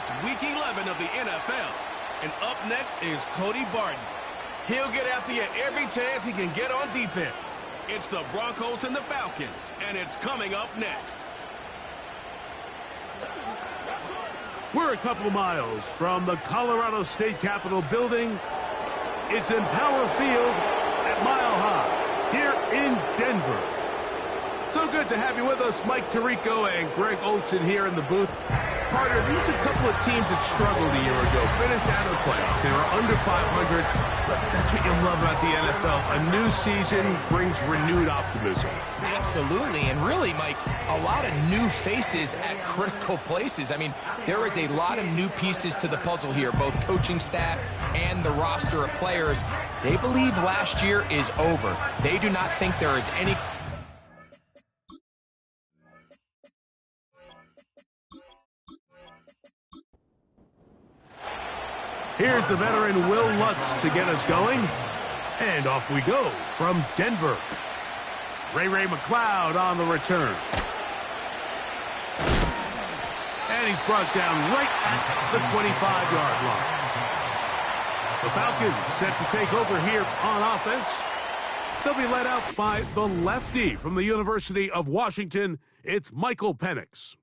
It's Week 11 of the NFL. And up next is Cody Barton. He'll get after you every chance he can get on defense. It's the Broncos and the Falcons, and it's coming up next. We're a couple of miles from the Colorado State Capitol building. It's Empower Field at Mile High here in Denver. So good to have you with us, Mike Tirico and Greg Olson here in the booth. Carter, these are a couple of teams that struggled a year ago, finished out of the playoffs. They were under 500, but that's what you love about the NFL. A new season brings renewed optimism. Absolutely, and really, Mike, a lot of new faces at critical places. I mean, there is a lot of new pieces to the puzzle here, both coaching staff and the roster of players. They believe last year is over. They do not think there is any... Here's the veteran Will Lutz to get us going. And off we go from Denver. Ray McLeod on the return. And he's brought down right at the 25-yard line. The Falcons set to take over here on offense. They'll be led out by the lefty from the University of Washington. It's Michael Penix.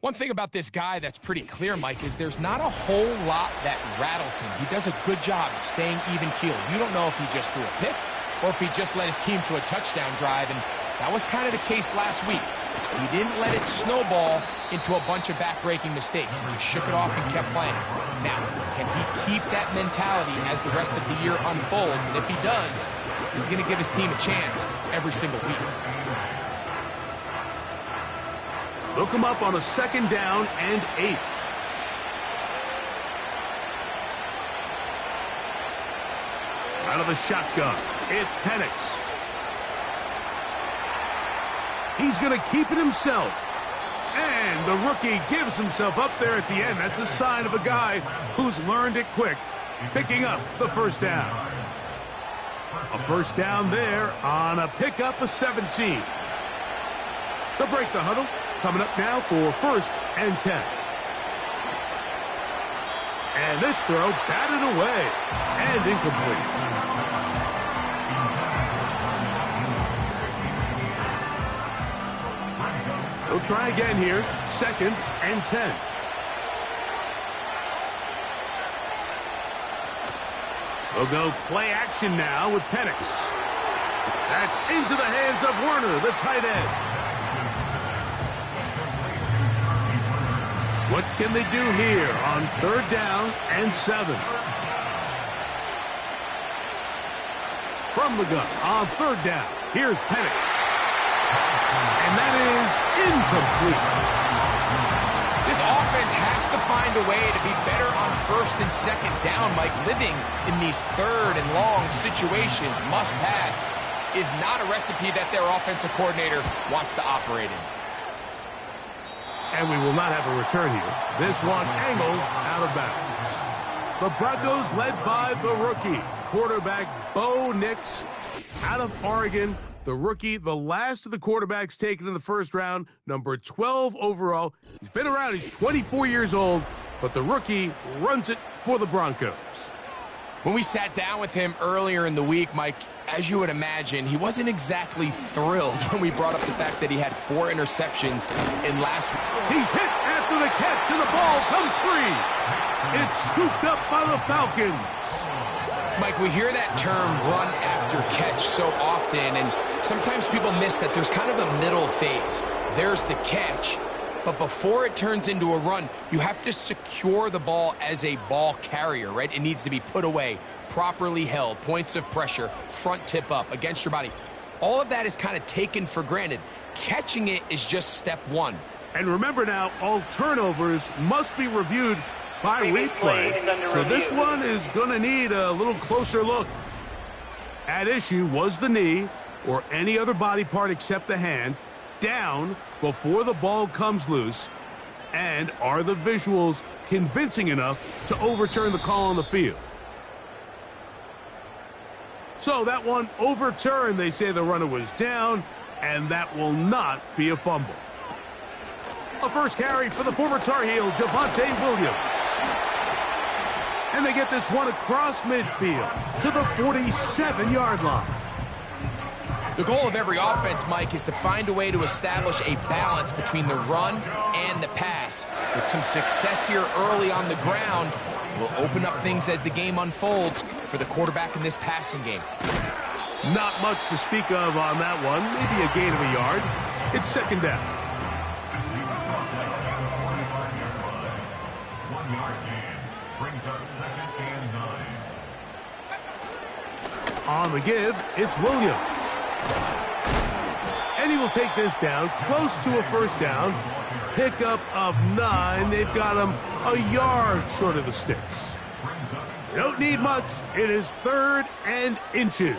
One thing about this guy that's pretty clear, Mike, is there's not a whole lot that rattles him. He does a good job staying even-keeled. You don't know if he just threw a pick or if he just led his team to a touchdown drive, and that was kind of the case last week. He didn't let it snowball into a bunch of back-breaking mistakes. He just shook it off and kept playing. Now, can he keep that mentality as the rest of the year unfolds? And if he does, he's going to give his team a chance every single week. They'll come up on a 2nd down and 8. Out of the shotgun, it's Penix. He's going to keep it himself. And the rookie gives himself up there at the end. That's a sign of a guy who's learned it quick, picking up the 1st down. A 1st down there on a pickup of 17. They'll break the huddle. Coming up now for 1st and 10. And this throw batted away and incomplete. They'll try again here, 2nd and 10. They'll go play action now with Penix. That's into the hands of Werner, the tight end. What can they do here on 3rd down and 7? From the gun on 3rd down, here's Penix. And that is incomplete. This offense has to find a way to be better on 1st and 2nd down. Mike, living in these 3rd and long situations, must pass, is not a recipe that their offensive coordinator wants to operate in. And we will not have a return here. This one angled out of bounds. The Broncos led by the rookie, quarterback Bo Nix out of Oregon. The rookie, the last of the quarterbacks taken in the 1st round, number 12 overall. He's been around, he's 24 years old, but the rookie runs it for the Broncos. When we sat down with him earlier in the week, Mike, as you would imagine, he wasn't exactly thrilled when we brought up the fact that he had 4 interceptions in last week. He's hit after the catch, and the ball comes free. It's scooped up by the Falcons. Mike, we hear that term run after catch so often, and sometimes people miss that there's kind of a middle phase. There's the catch, but before it turns into a run, you have to secure the ball as a ball carrier, right? It needs to be put away, properly held, points of pressure, front tip up against your body. All of that is kind of taken for granted. Catching it is just step 1. And remember now, all turnovers must be reviewed by replay. So this one is going to need a little closer look. At issue was the knee or any other body part except the hand down before the ball comes loose. And are the visuals convincing enough to overturn the call on the field? So that one overturned. They say the runner was down, and that will not be a fumble. A 1st carry for the former Tar Heel, Javonte Williams. And they get this one across midfield to the 47-yard line. The goal of every offense, Mike, is to find a way to establish a balance between the run and the pass. With some success here early on the ground, will open up things as the game unfolds for the quarterback in this passing game. Not much to speak of on that one. Maybe a gain of a yard. It's second down. 1 yard gain brings up 2nd and 9. On the give, it's Williams. And he will take this down close to a first down. Pickup of 9. They've got him a yard short of the sticks. They don't need much. It is 3rd and inches.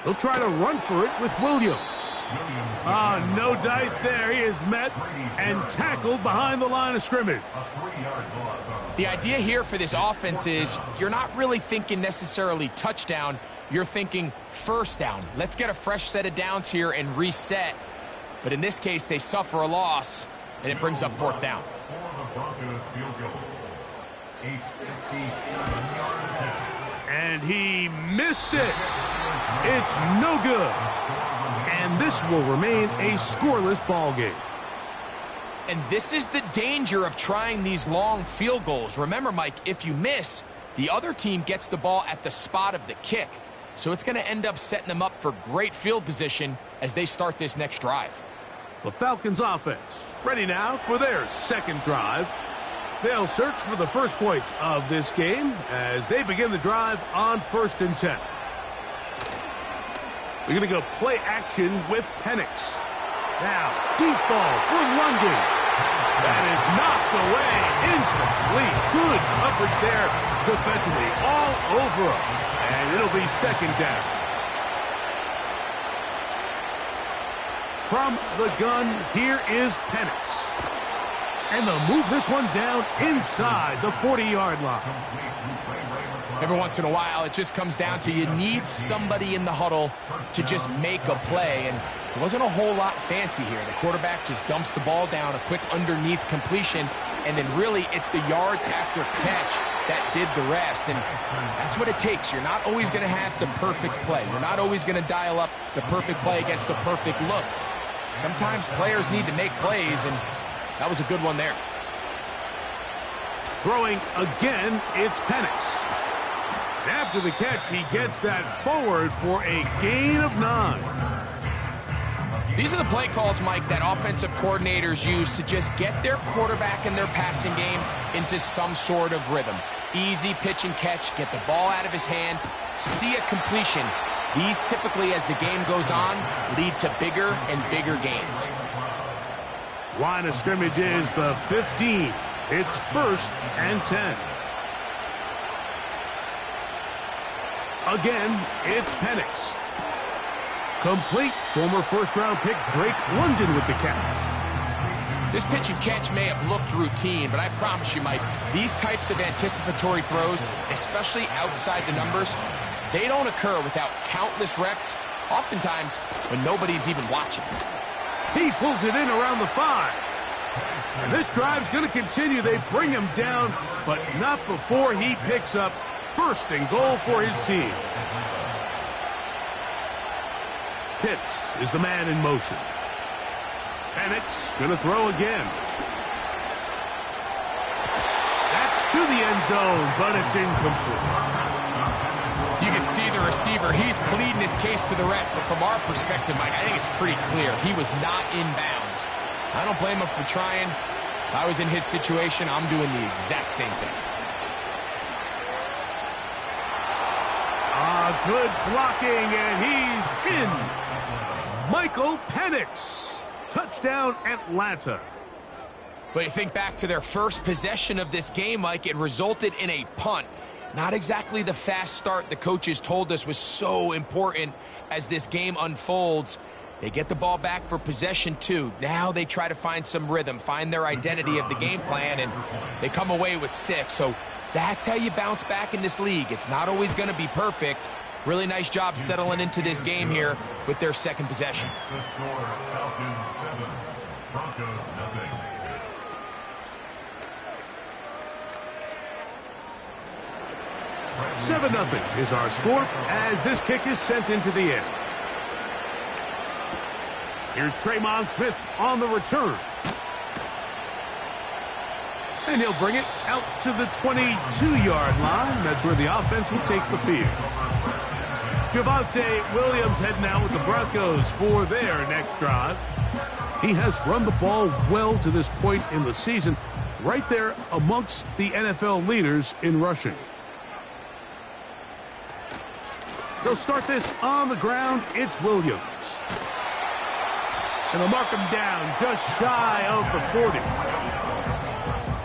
They'll try to run for it with Williams. No dice there. He is met and tackled behind the line of scrimmage. The idea here for this offense is you're not really thinking necessarily touchdown. You're thinking first down. Let's get a fresh set of downs here and reset. But in this case, they suffer a loss, and it brings up 4th down. And he missed it. It's no good. And this will remain a scoreless ball game. And this is the danger of trying these long field goals. Remember, Mike, if you miss, the other team gets the ball at the spot of the kick. So it's going to end up setting them up for great field position as they start this next drive. The Falcons offense ready now for their second drive. They'll search for the first points of this game as they begin the drive on 1st and 10. They're going to go play action with Penix. Now, deep ball for London. That is knocked away. Incomplete. Good coverage there defensively all over him. And it'll be 2nd down. From the gun, here is Penix. And they'll move this one down inside the 40-yard line. Every once in a while, it just comes down to you need somebody in the huddle to just make a play. And it wasn't a whole lot fancy here. The quarterback just dumps the ball down, a quick underneath completion, and then really it's the yards after catch that did the rest. And that's what it takes. You're not always going to have the perfect play. You're not always going to dial up the perfect play against the perfect look. Sometimes players need to make plays, and that was a good one there. Throwing again, it's Penix. After the catch, he gets that forward for a gain of 9. These are the play calls, Mike, that offensive coordinators use to just get their quarterback and their passing game into some sort of rhythm. Easy pitch and catch, get the ball out of his hand, see a completion. These typically, as the game goes on, lead to bigger and bigger gains. Line of scrimmage is the 15. It's 1st and 10. Again, it's Penix. Complete. Former first-round pick Drake London with the catch. This pitch and catch may have looked routine, but I promise you, Mike, these types of anticipatory throws, especially outside the numbers, they don't occur without countless reps, oftentimes when nobody's even watching. He pulls it in around the 5. And this drive's going to continue. They bring him down, but not before he picks up 1st and goal for his team. Pitts is the man in motion. Penix going to throw again. That's to the end zone, but it's incomplete. You can see the receiver. He's pleading his case to the refs. So from our perspective, Mike, I think it's pretty clear. He was not in bounds. I don't blame him for trying. If I was in his situation, I'm doing the exact same thing. Good blocking, and he's in. Michael Penix. Touchdown, Atlanta. But you think back to their first possession of this game, Mike, it resulted in a punt. Not exactly the fast start the coaches told us was so important as this game unfolds. They get the ball back for possession 2. Now they try to find some rhythm, find their identity of the game plan, and they come away with 6. So that's how you bounce back in this league. It's not always going to be perfect. Really nice job settling into this game here with their second possession. The score, Falcons 7, Broncos 0. 7-0 is our score as this kick is sent into the air. Here's Tremon Smith on the return. And he'll bring it out to the 22-yard line. That's where the offense will take the field. Javonte Williams heading out with the Broncos for their next drive. He has run the ball well to this point in the season, right there amongst the NFL leaders in rushing. They'll start this on the ground. It's Williams. And they'll mark him down just shy of the 40.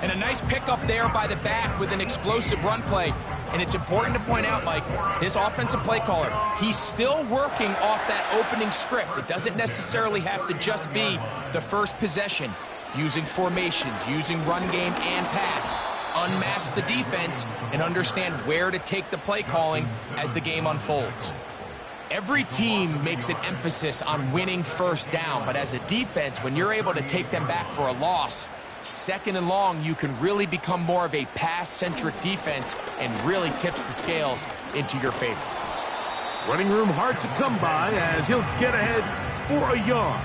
And a nice pickup there by the back with an explosive run play. And it's important to point out, Mike, his offensive play caller, he's still working off that opening script. It doesn't necessarily have to just be the first possession. Using formations, using run game and pass. Unmask the defense and understand where to take the play calling as the game unfolds. Every team makes an emphasis on winning first down, but as a defense, when you're able to take them back for a loss, second and long, you can really become more of a pass-centric defense and really tips the scales into your favor. Running room hard to come by as he'll get ahead for a yard.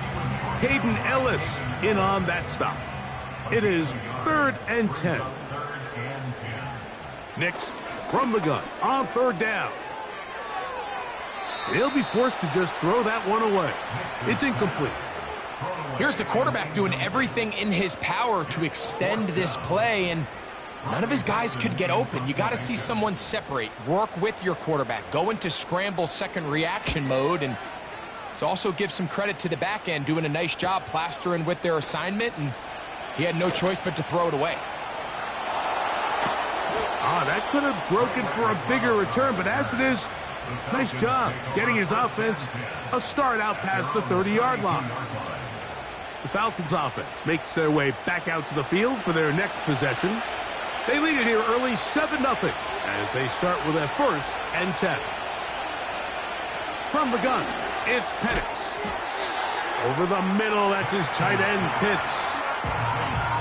Hayden Ellis in on that stop. It is 3rd and 10. Nix from the gun on 3rd down. He'll be forced to just throw that one away. It's incomplete. Here's the quarterback doing everything in his power to extend this play, and none of his guys could get open. You got to see someone separate, work with your quarterback, go into scramble second reaction mode, and it's also give some credit to the back end doing a nice job plastering with their assignment, and he had no choice but to throw it away. That could have broken for a bigger return, but as it is, nice job getting his offense a start out past the 30-yard line. The Falcons offense makes their way back out to the field for their next possession. They lead it here early 7-0 as they start with a 1st and 10. From the gun, it's Penix. Over the middle, that's his tight end, Pitts.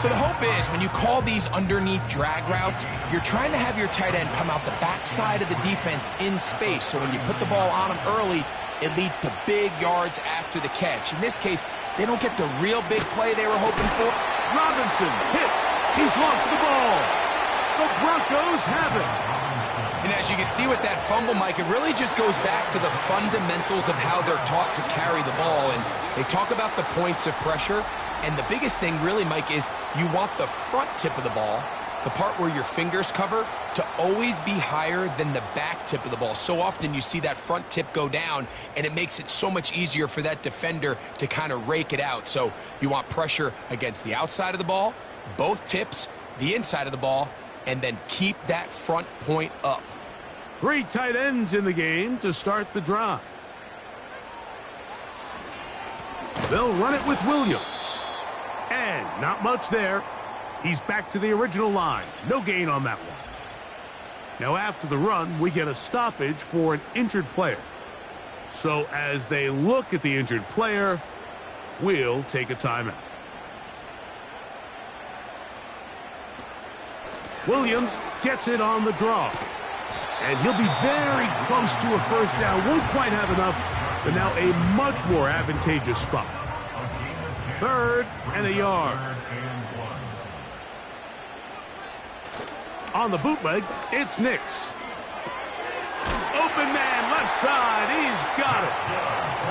So the hope is when you call these underneath drag routes, you're trying to have your tight end come out the backside of the defense in space. So when you put the ball on him early, it leads to big yards after the catch. In this case, they don't get the real big play they were hoping for. Robinson hit. He's lost the ball. The Broncos have it. And as you can see with that fumble, Mike, it really just goes back to the fundamentals of how they're taught to carry the ball. And they talk about the points of pressure. And the biggest thing really, Mike, is you want the front tip of the ball, the part where your fingers cover, to always be higher than the back tip of the ball. So often you see that front tip go down, and it makes it so much easier for that defender to kind of rake it out. So you want pressure against the outside of the ball, both tips, the inside of the ball, and then keep that front point up. 3 tight ends in the game to start the drive. They'll run it with Williams. And not much there. He's back to the original line. No gain on that one. Now after the run, we get a stoppage for an injured player. So as they look at the injured player, we'll take a timeout. Williams gets it on the draw. And he'll be very close to a first down. Won't quite have enough, but now a much more advantageous spot. 3rd and a yard. On the bootleg, it's Nix. Open man, left side, he's got it.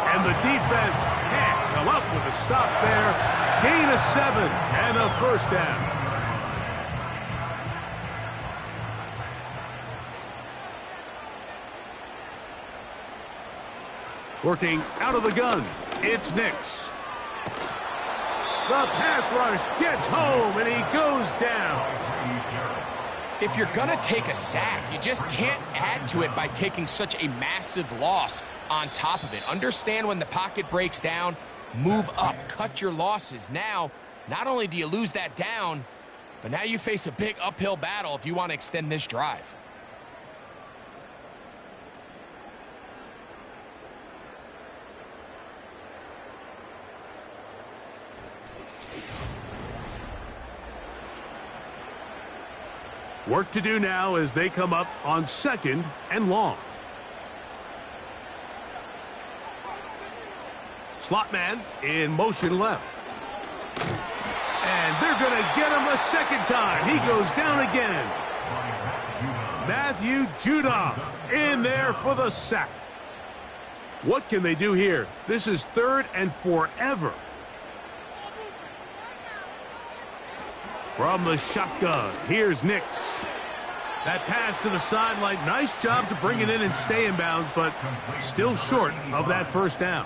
And the defense can't come up with a stop there. Gain of 7 and a first down. Working out of the gun, it's Nix. The pass rush gets home, and he goes down. If you're going to take a sack, you just can't add to it by taking such a massive loss on top of it. Understand when the pocket breaks down, move up, cut your losses. Now, not only do you lose that down, but now you face a big uphill battle if you want to extend this drive. Work to do now as they come up on 2nd and long. Slot man in motion left. And they're going to get him a second time. He goes down again. Matthew Judon in there for the sack. What can they do here? This is 3rd and forever. From the shotgun, here's Nix. That pass to the sideline, nice job to bring it in and stay in bounds, but still short of that first down.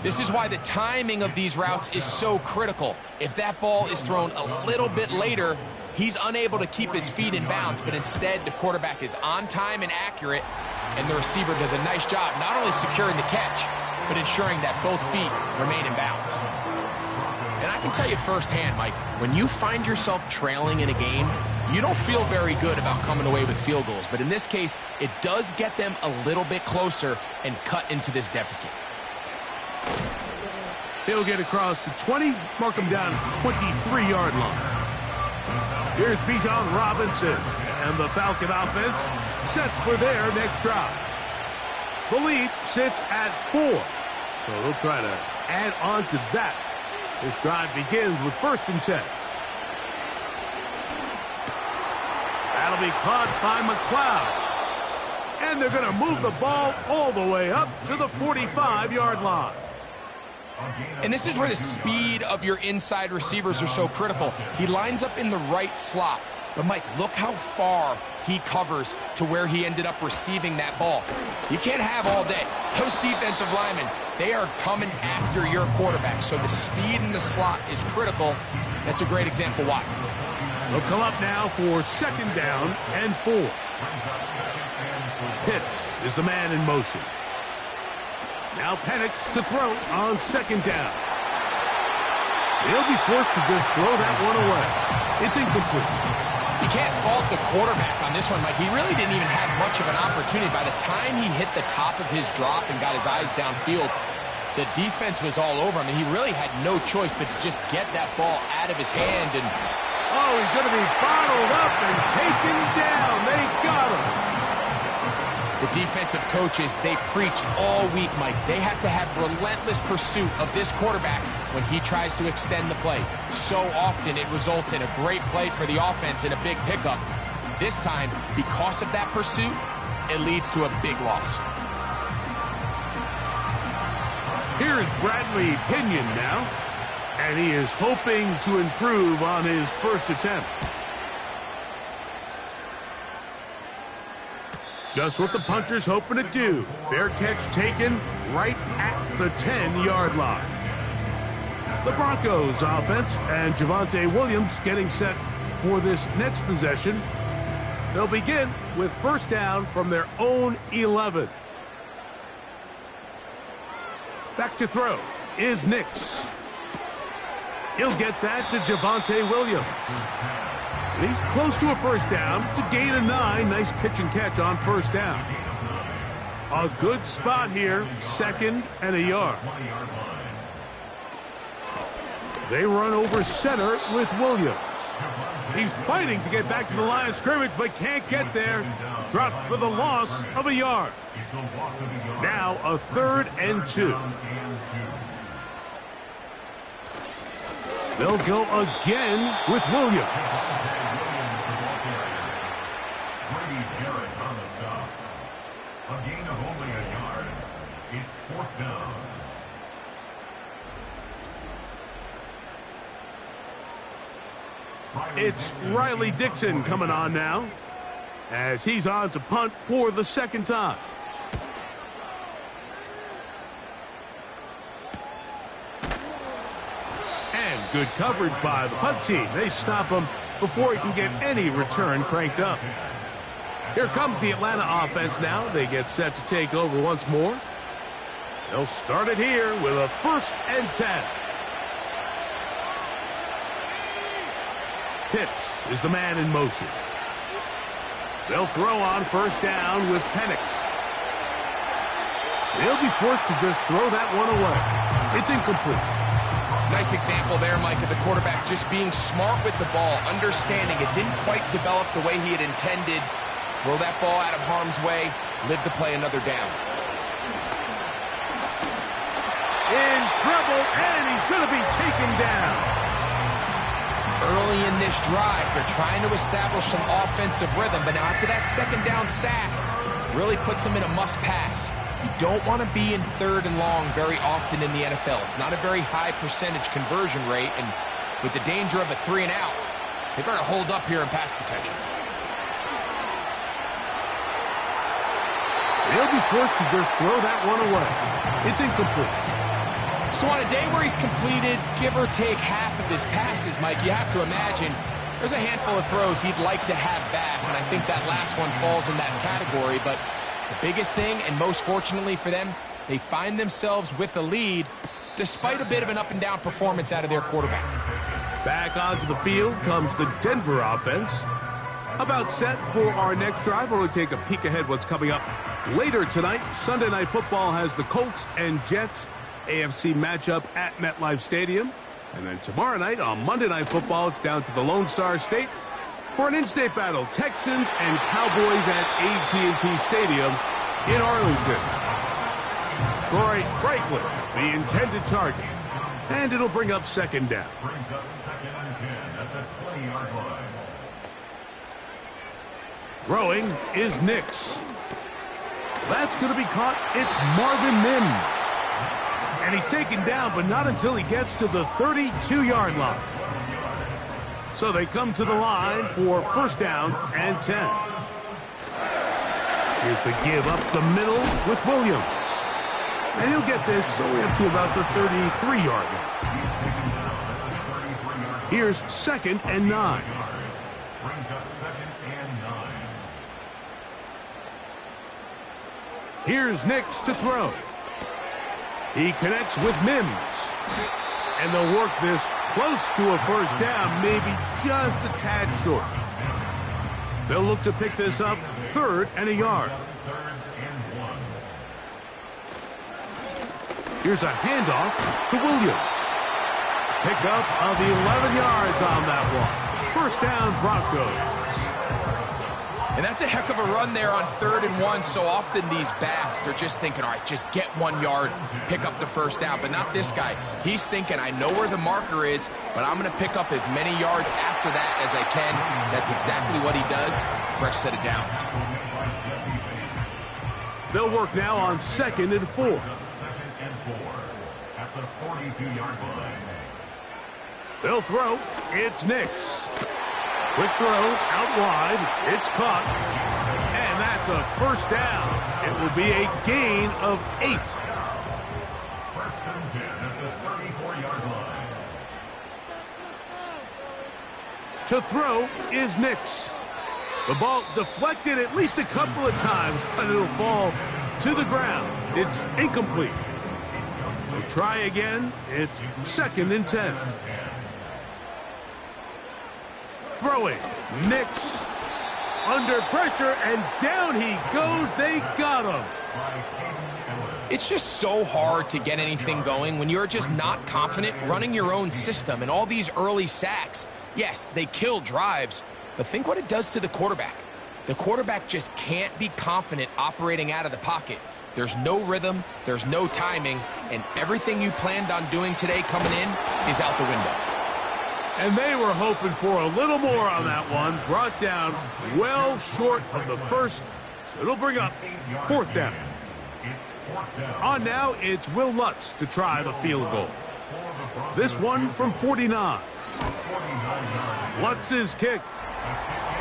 This is why the timing of these routes is so critical. If that ball is thrown a little bit later, he's unable to keep his feet in bounds, but instead the quarterback is on time and accurate, and the receiver does a nice job not only securing the catch, but ensuring that both feet remain in bounds. And I can tell you firsthand, Mike, when you find yourself trailing in a game, you don't feel very good about coming away with field goals. But in this case, it does get them a little bit closer and cut into this deficit. He'll get across the 20, mark him down at the 23-yard line. Here's Bijan Robinson, and the Falcon offense set for their next drive. The lead sits at 4, so they'll try to add on to that. This drive begins with 1st and 10. That'll be caught by McLeod. And they're going to move the ball all the way up to the 45-yard line. And this is where the speed of your inside receivers are so critical. He lines up in the right slot. But, Mike, look how far he covers to where he ended up receiving that ball. You can't have all day. Those defensive linemen, they are coming after your quarterback. So the speed in the slot is critical. That's a great example why. They'll come up now for 2nd down and 4. Pitts is the man in motion. Now Penix to throw on 2nd down. He'll be forced to just throw that one away. It's incomplete. You can't fault the quarterback on this one, Mike. He really didn't even have much of an opportunity. By the time he hit the top of his drop and got his eyes downfield, the defense was all over him, and he really had no choice but to just get that ball out of his hand. And oh, he's going to be bottled up and taken down. They got him. The defensive coaches, they preach all week, Mike. They have to have relentless pursuit of this quarterback when he tries to extend the play. So often it results in a great play for the offense and a big pickup. This time, because of that pursuit, it leads to a big loss. Here's Bradley Pinion now, and he is hoping to improve on his first attempt. Just what the punter's hoping to do. Fair catch taken right at the 10-yard line. The Broncos offense and Javonte Williams getting set for this next possession. They'll begin with 1st down from their own 11. Back to throw is Nix. He'll get that to Javonte Williams. And he's close to a 1st down to gain a 9. Nice pitch and catch on 1st down. A good spot here, 2nd and a yard. They run over center with Williams. He's fighting to get back to the line of scrimmage, but can't get there. Dropped for the loss of a yard. Now a 3rd and 2. They'll go again with Williams. A gain of only a yard. It's 4th down. It's Riley Dixon coming on now, as he's on to punt for the 2nd time. And good coverage by the punt team. They stop him before he can get any return cranked up. Here comes the Atlanta offense now. They get set to take over once more. They'll start it here with a 1st and 10. Pitts is the man in motion. They'll throw on 1st down with Penix. They'll be forced to just throw that one away. It's incomplete. Nice example there, Mike, of the quarterback just being smart with the ball, understanding it didn't quite develop the way he had intended. Throw that ball out of harm's way, live to play another down. In trouble, and he's going to be taken down. Early in this drive, they're trying to establish some offensive rhythm, but now after that second down sack, really puts them in a must-pass. You don't want to be in 3rd and long very often in the NFL. It's not a very high percentage conversion rate, and with the danger of a 3 and out, they better hold up here in pass detection. They'll be forced to just throw that one away. It's incomplete. So on a day where he's completed, give or take half of his passes, Mike, you have to imagine there's a handful of throws he'd like to have back, and I think that last one falls in that category, but the biggest thing, and most fortunately for them, they find themselves with a lead despite a bit of an up-and-down performance out of their quarterback. Back onto the field comes the Denver offense. About set for our next drive. We'll take a peek ahead what's coming up later tonight. Sunday Night Football has the Colts and Jets AFC matchup at MetLife Stadium. And then tomorrow night on Monday Night Football, it's down to the Lone Star State for an in-state battle, Texans and Cowboys at AT&T Stadium in Arlington. Troy Franklin, the intended target, and it'll bring up second down. Brings up 2nd and 10 at the 20-yard line. Throwing is Nix. That's going to be caught. It's Marvin Mims. And he's taken down, but not until he gets to the 32-yard line. So they come to the line for first down and 10. Here's the give up the middle with Williams. And he'll get this only up to about the 33-yard line. Here's 2nd and 9. Brings up 2nd and 9. Here's Nix to throw. He connects with Mims. And they'll work this close to a first down, maybe just a tad short. They'll look to pick this up 3rd and a yard. 3rd and 1. Here's a handoff to Williams. Pickup of 11 yards on that one. First down, Broncos. And that's a heck of a run there on 3rd and 1. So often these backs, they're just thinking, all right, just get 1 yard, pick up the first down. But not this guy. He's thinking, I know where the marker is, but I'm going to pick up as many yards after that as I can. That's exactly what he does. Fresh set of downs. They'll work now on 2nd and 4. 2nd and 4 at the 42-yard line. They'll throw. It's Nix. Quick throw out wide. It's caught. And that's a first down. It will be a gain of 8. First and 10 at the 34-yard line. To throw is Nix. The ball deflected at least a couple of times, but it'll fall to the ground. It's incomplete. They'll try again. It's 2nd and 10. Throwing. Nix. Under pressure, and down he goes. They got him. It's just so hard to get anything going when you're just not confident running your own system. And all these early sacks, yes, they kill drives, but think what it does to the quarterback. The quarterback just can't be confident operating out of the pocket. There's no rhythm, there's no timing, and everything you planned on doing today coming in is out the window. And they were hoping for a little more on that one. Brought down well short of the first, so it'll bring up 4th down. On now, it's Will Lutz to try the field goal. This one from 49. Lutz's kick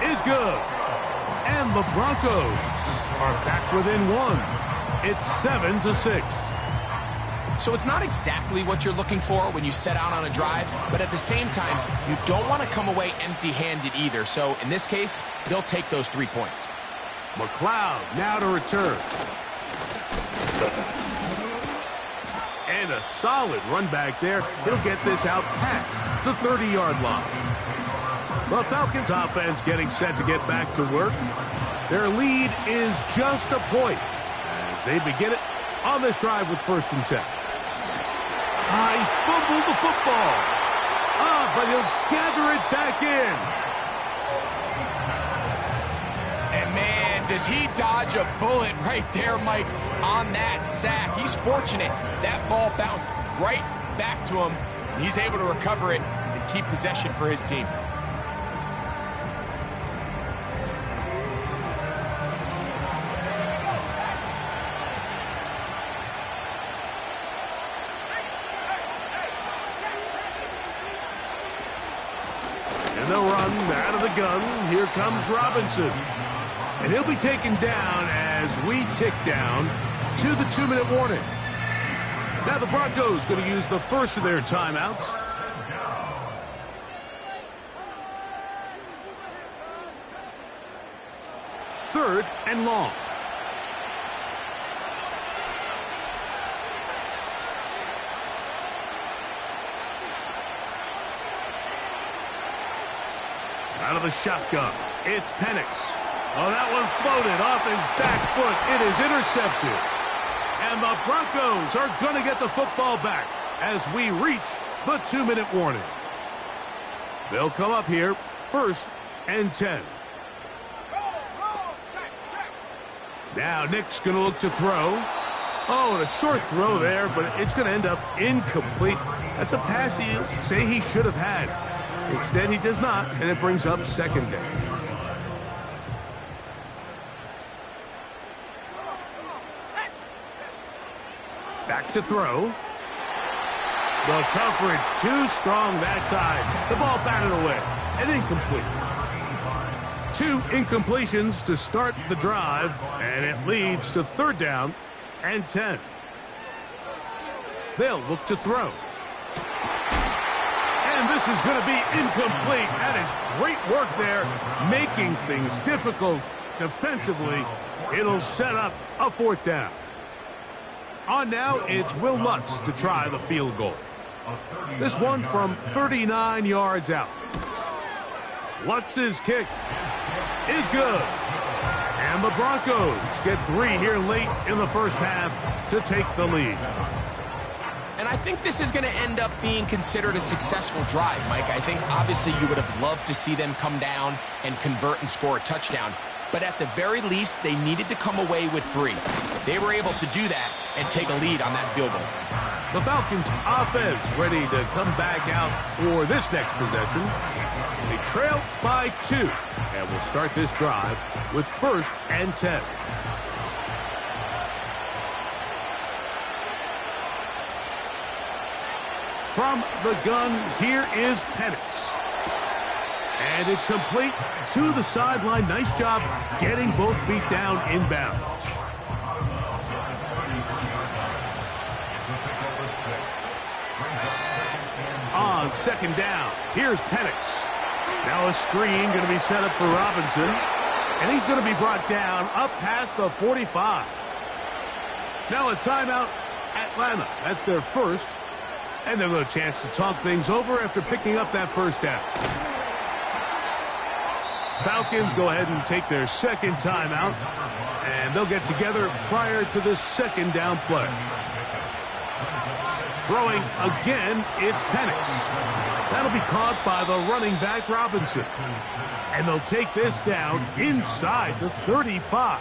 is good. And the Broncos are back within 1. It's 7-6. So it's not exactly what you're looking for when you set out on a drive, but at the same time, you don't want to come away empty-handed either. So in this case, they'll take those 3 points. McLeod now to return. And a solid run back there. He'll get this out past the 30-yard line. The Falcons offense getting set to get back to work. Their lead is just a point as they begin it on this drive with 1st and 10. He fumbled the football. But he'll gather it back in. And man, does he dodge a bullet right there, Mike, on that sack. He's fortunate. That ball bounced right back to him. He's able to recover it and keep possession for his team. And they'll run out of the gun. Here comes Robinson. And he'll be taken down as we tick down to the 2-minute warning. Now the Broncos going to use the first of their timeouts. Third and long. Out of the shotgun, it's Penix. Oh, that one floated off his back foot. It is intercepted. And the Broncos are going to get the football back as we reach the 2-minute warning. They'll come up here, 1st and 10. Now Nick's going to look to throw. Oh, and a short throw there, but it's going to end up incomplete. That's a pass he'll say he should have had. Instead, he does not, and it brings up 2nd down. Back to throw. The coverage too strong that time. The ball batted away and incomplete. 2 incompletions to start the drive, and it leads to 3rd down and 10. They'll look to throw. And this is going to be incomplete. That is great work there, making things difficult defensively. It'll set up a 4th down. On now, it's Will Lutz to try the field goal. This one from 39 yards out. Lutz's kick is good. And the Broncos get 3 here late in the first half to take the lead. And I think this is going to end up being considered a successful drive, Mike. I think obviously you would have loved to see them come down and convert and score a touchdown. But at the very least, they needed to come away with 3. They were able to do that and take a lead on that field goal. The Falcons offense ready to come back out for this next possession. They trail by 2. And we'll start this drive with 1st and 10. From the gun, here is Penix. And it's complete to the sideline. Nice job getting both feet down inbounds. On 2nd down, here's Penix. Now a screen going to be set up for Robinson. And he's going to be brought down up past the 45. Now a timeout, Atlanta. That's their first. And they'll have a chance to talk things over after picking up that 1st down. Falcons go ahead and take their 2nd timeout. And they'll get together prior to the 2nd down play. Throwing again, it's Penix. That'll be caught by the running back, Robinson. And they'll take this down inside the 35.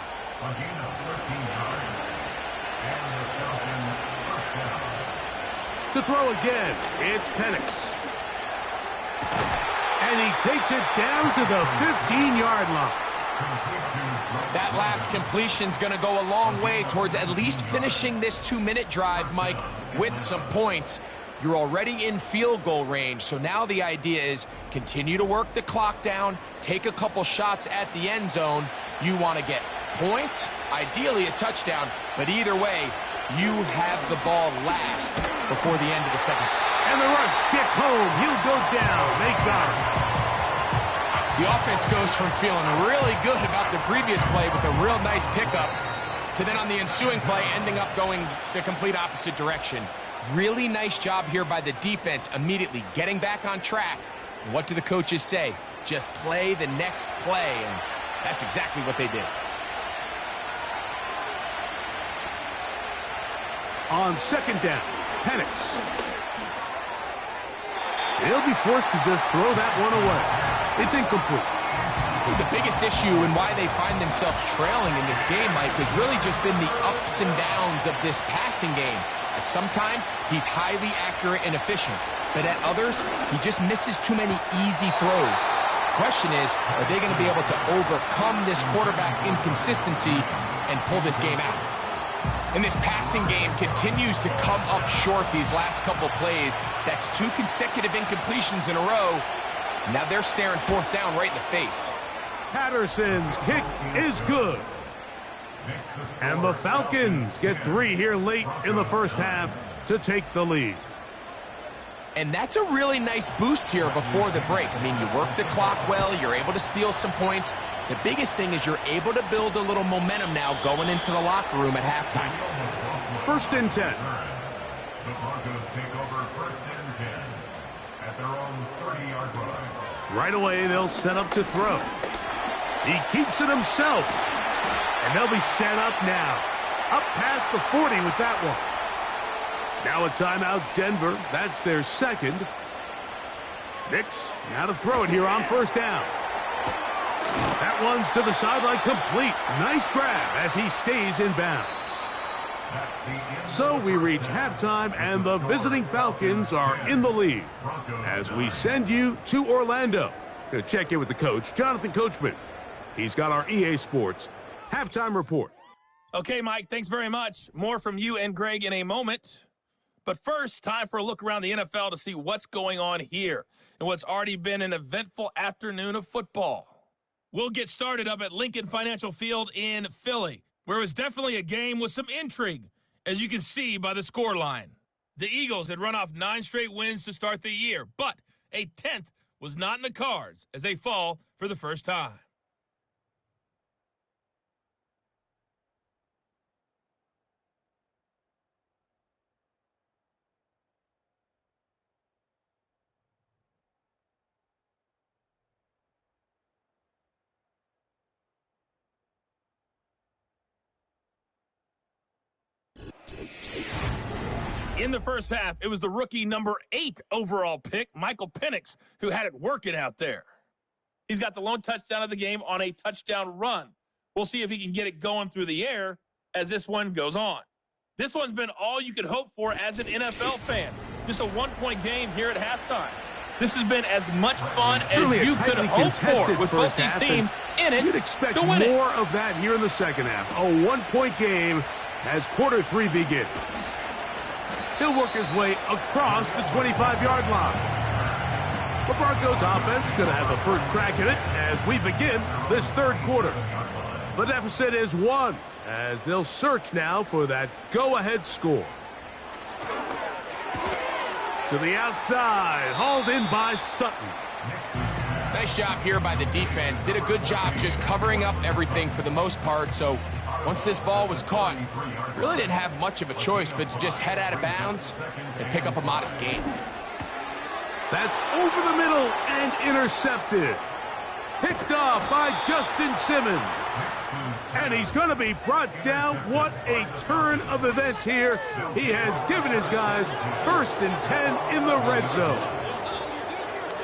To throw again, it's Penix. And he takes it down to the 15-yard line. That last completion's going to go a long way towards at least finishing this 2-minute drive, Mike, with some points. You're already in field goal range, so now the idea is continue to work the clock down, take a couple shots at the end zone. You want to get points, ideally a touchdown, but either way, you have the ball last before the end of the 2nd. And the rush gets home. He'll go down. They got him. The offense goes from feeling really good about the previous play with a real nice pickup to then on the ensuing play ending up going the complete opposite direction. Really nice job here by the defense immediately getting back on track. And what do the coaches say? Just play the next play, and that's exactly what they did. On 2nd down, Penix. He'll be forced to just throw that one away. It's incomplete. The biggest issue and why they find themselves trailing in this game, Mike, has really just been the ups and downs of this passing game. At sometimes, he's highly accurate and efficient, but at others, he just misses too many easy throws. The question is, are they going to be able to overcome this quarterback inconsistency and pull this game out? And this passing game continues to come up short these last couple plays. That's 2 consecutive incompletions in a row. Now they're staring fourth down right in the face. Patterson's kick is good. And the Falcons get 3 here late in the first half to take the lead. And that's a really nice boost here before the break. I mean, you work the clock well, you're able to steal some points. The biggest thing is you're able to build a little momentum now going into the locker room at halftime. 1st and 10. The Broncos take over 1st and 10 at their own 30-yard line. Right away, they'll set up to throw. He keeps it himself. And they'll be set up now. Up past the 40 with that one. Now a timeout, Denver. That's their second. Nix, now to throw it here on 1st down. That one's to the sideline complete. Nice grab as he stays in bounds. So we reach halftime, and the visiting Falcons are in the lead. As we send you to Orlando. Going to check in with the coach, Jonathan Coachman. He's got our EA Sports halftime report. Okay, Mike, thanks very much. More from you and Greg in a moment. But first, time for a look around the NFL to see what's going on here and what's already been an eventful afternoon of football. We'll get started up at Lincoln Financial Field in Philly, where it was definitely a game with some intrigue, as you can see by the scoreline. The Eagles had run off 9 straight wins to start the year, but a 10th was not in the cards as they fall for the first time. In the first half, it was the rookie number 8 overall pick, Michael Penix, who had it working out there. He's got the lone touchdown of the game on a touchdown run. We'll see if he can get it going through the air as this one goes on. This one's been all you could hope for as an NFL fan. Just a 1-point game here at halftime. This has been as much fun as you could hope for with both these teams in it You'd expect to win more it. of that here in the second half. A 1-point game as quarter 3 begins. He'll work his way across the 25-yard line. The Broncos offense going to have a first crack at it as we begin this third quarter. The deficit is 1 as they'll search now for that go-ahead score. To the outside, hauled in by Sutton. Nice job here by the defense. Did a good job just covering up everything for the most part. So once this ball was caught, really didn't have much of a choice but to just head out of bounds and pick up a modest gain. That's over the middle and intercepted. Picked off by Justin Simmons. And he's going to be brought down. What a turn of events here. He has given his guys 1st and 10 in the red zone.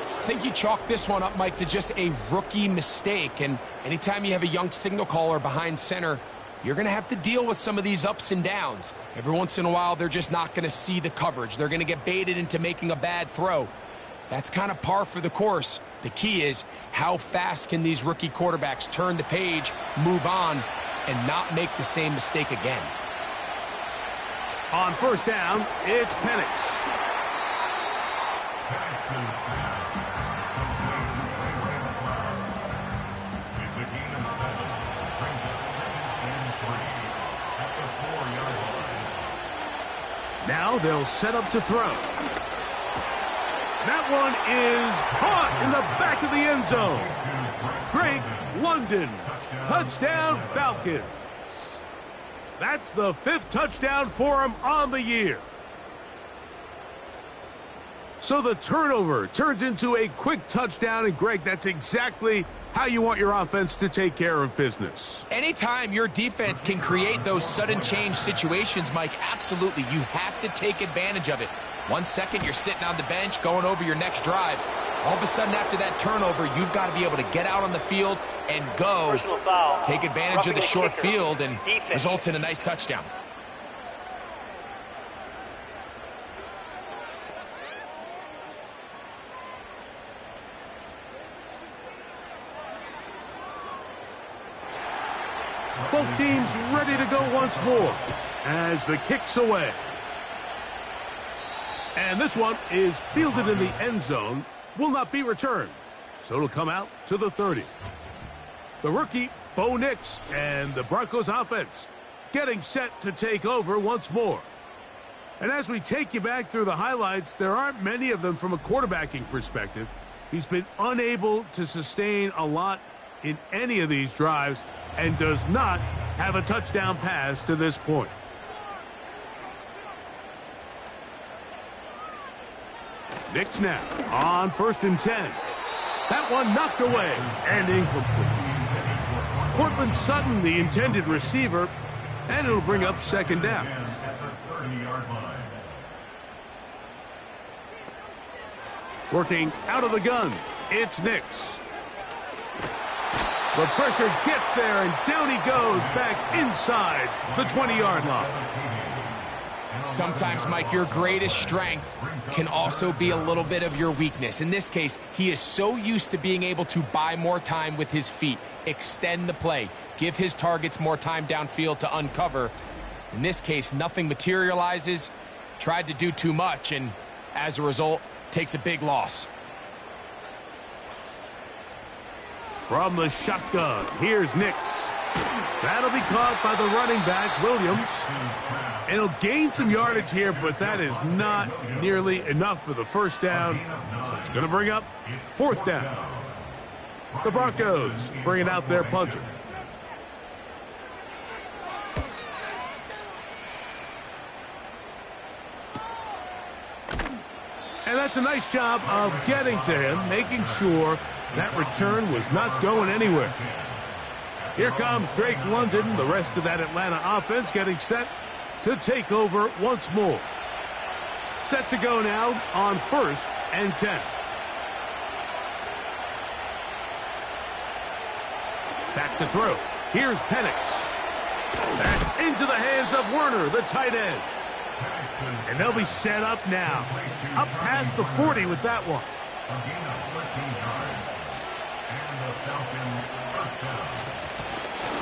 I think you chalk this one up, Mike, to just a rookie mistake. And anytime you have a young signal caller behind center, you're going to have to deal with some of these ups and downs. Every once in a while, they're just not going to see the coverage. They're going to get baited into making a bad throw. That's kind of par for the course. The key is how fast can these rookie quarterbacks turn the page, move on, and not make the same mistake again. On 1st down, it's Penix. It's a gain of 7. Brings up 2nd and 3 at the 4-yard line. Now they'll set up to throw. That one is caught in the back of the end zone. Drake London. Touchdown Falcons. That's the 5th touchdown for him on the year. So the turnover turns into a quick touchdown, and Greg, that's exactly how you want your offense to take care of business. Anytime your defense can create those sudden change situations, Mike, absolutely, you have to take advantage of it. 1 second, you're sitting on the bench going over your next drive. All of a sudden, after that turnover, you've got to be able to get out on the field and go. Personal foul. Take advantage of the short field, and Defense. results in a nice touchdown. Both teams ready to go once more as the kick's away. And this one is fielded in the end zone, will not be returned. So it'll come out to the 30. The rookie, Bo Nix, and the Broncos offense getting set to take over once more. And as we take you back through the highlights, there aren't many of them from a quarterbacking perspective. He's been unable to sustain a lot in any of these drives and does not have a touchdown pass to this point. Nix now on 1st and 10. That one knocked away and incomplete. Cortland Sutton, the intended receiver, and it'll bring up 2nd down. Working out of the gun, it's Nix. The pressure gets there, and down he goes back inside the 20-yard line. Sometimes, Mike, your greatest strength can also be a little bit of your weakness. In this case, he is so used to being able to buy more time with his feet, extend the play, give his targets more time downfield to uncover. In this case, nothing materializes, tried to do too much, and as a result, takes a big loss. From the shotgun, here's Nix. That'll be caught by the running back, Williams. And he'll gain some yardage here, but that is not nearly enough for the 1st down. So it's going to bring up 4th down. The Broncos bringing out their punter. And that's a nice job of getting to him, making sure that return was not going anywhere. Here comes Drake London, the rest of that Atlanta offense getting set to take over once more. Set to go now on 1st and 10. Back to throw. Here's Penix. Back into the hands of Werner, the tight end. And they'll be set up now. Up past the 40 with that one.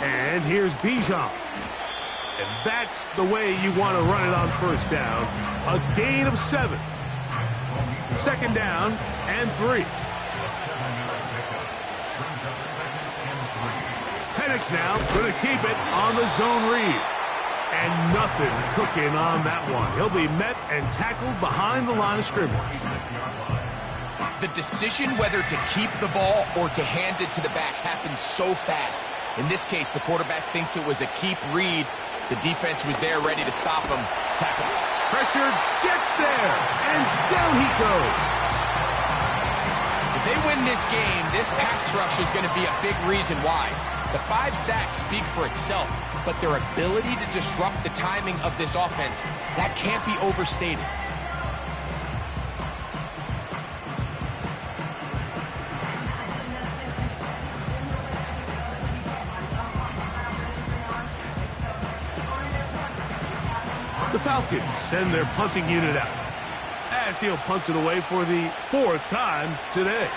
And here's Bijan. And that's the way you want to run it on 1st down. A gain of 7. 2nd down and 3. Penix now going to keep it on the zone read. And nothing cooking on that one. He'll be met and tackled behind the line of scrimmage. The decision whether to keep the ball or to hand it to the back happens so fast. In this case, the quarterback thinks it was a keep read. The defense was there ready to stop him. Tackle. Pressure gets there, and down he goes. If they win this game, this pass rush is going to be a big reason why. The 5 sacks speak for itself, but their ability to disrupt the timing of this offense, that can't be overstated. The Falcons send their punting unit out as he'll punt it away for the 4th time today.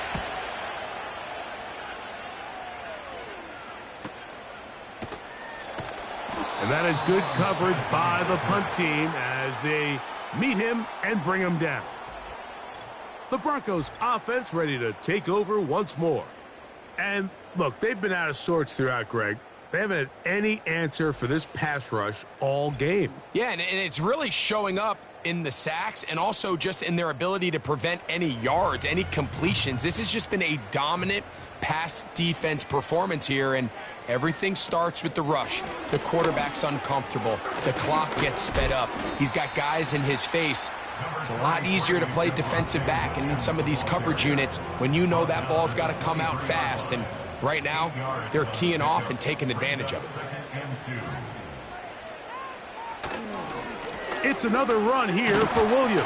And that is good coverage by the punt team as they meet him and bring him down. The Broncos offense ready to take over once more. And look, they've been out of sorts throughout, Greg. They haven't had any answer for this pass rush all game. Yeah, and it's really showing up in the sacks and also just in their ability to prevent any yards, any completions. This has just been a dominant pass defense performance here, and everything starts with the rush. The quarterback's uncomfortable. The clock gets sped up. He's got guys in his face. It's a lot easier to play defensive back and in some of these coverage units when you know that ball's got to come out fast. And right now, they're teeing off and taking advantage of it. It's another run here for Williams.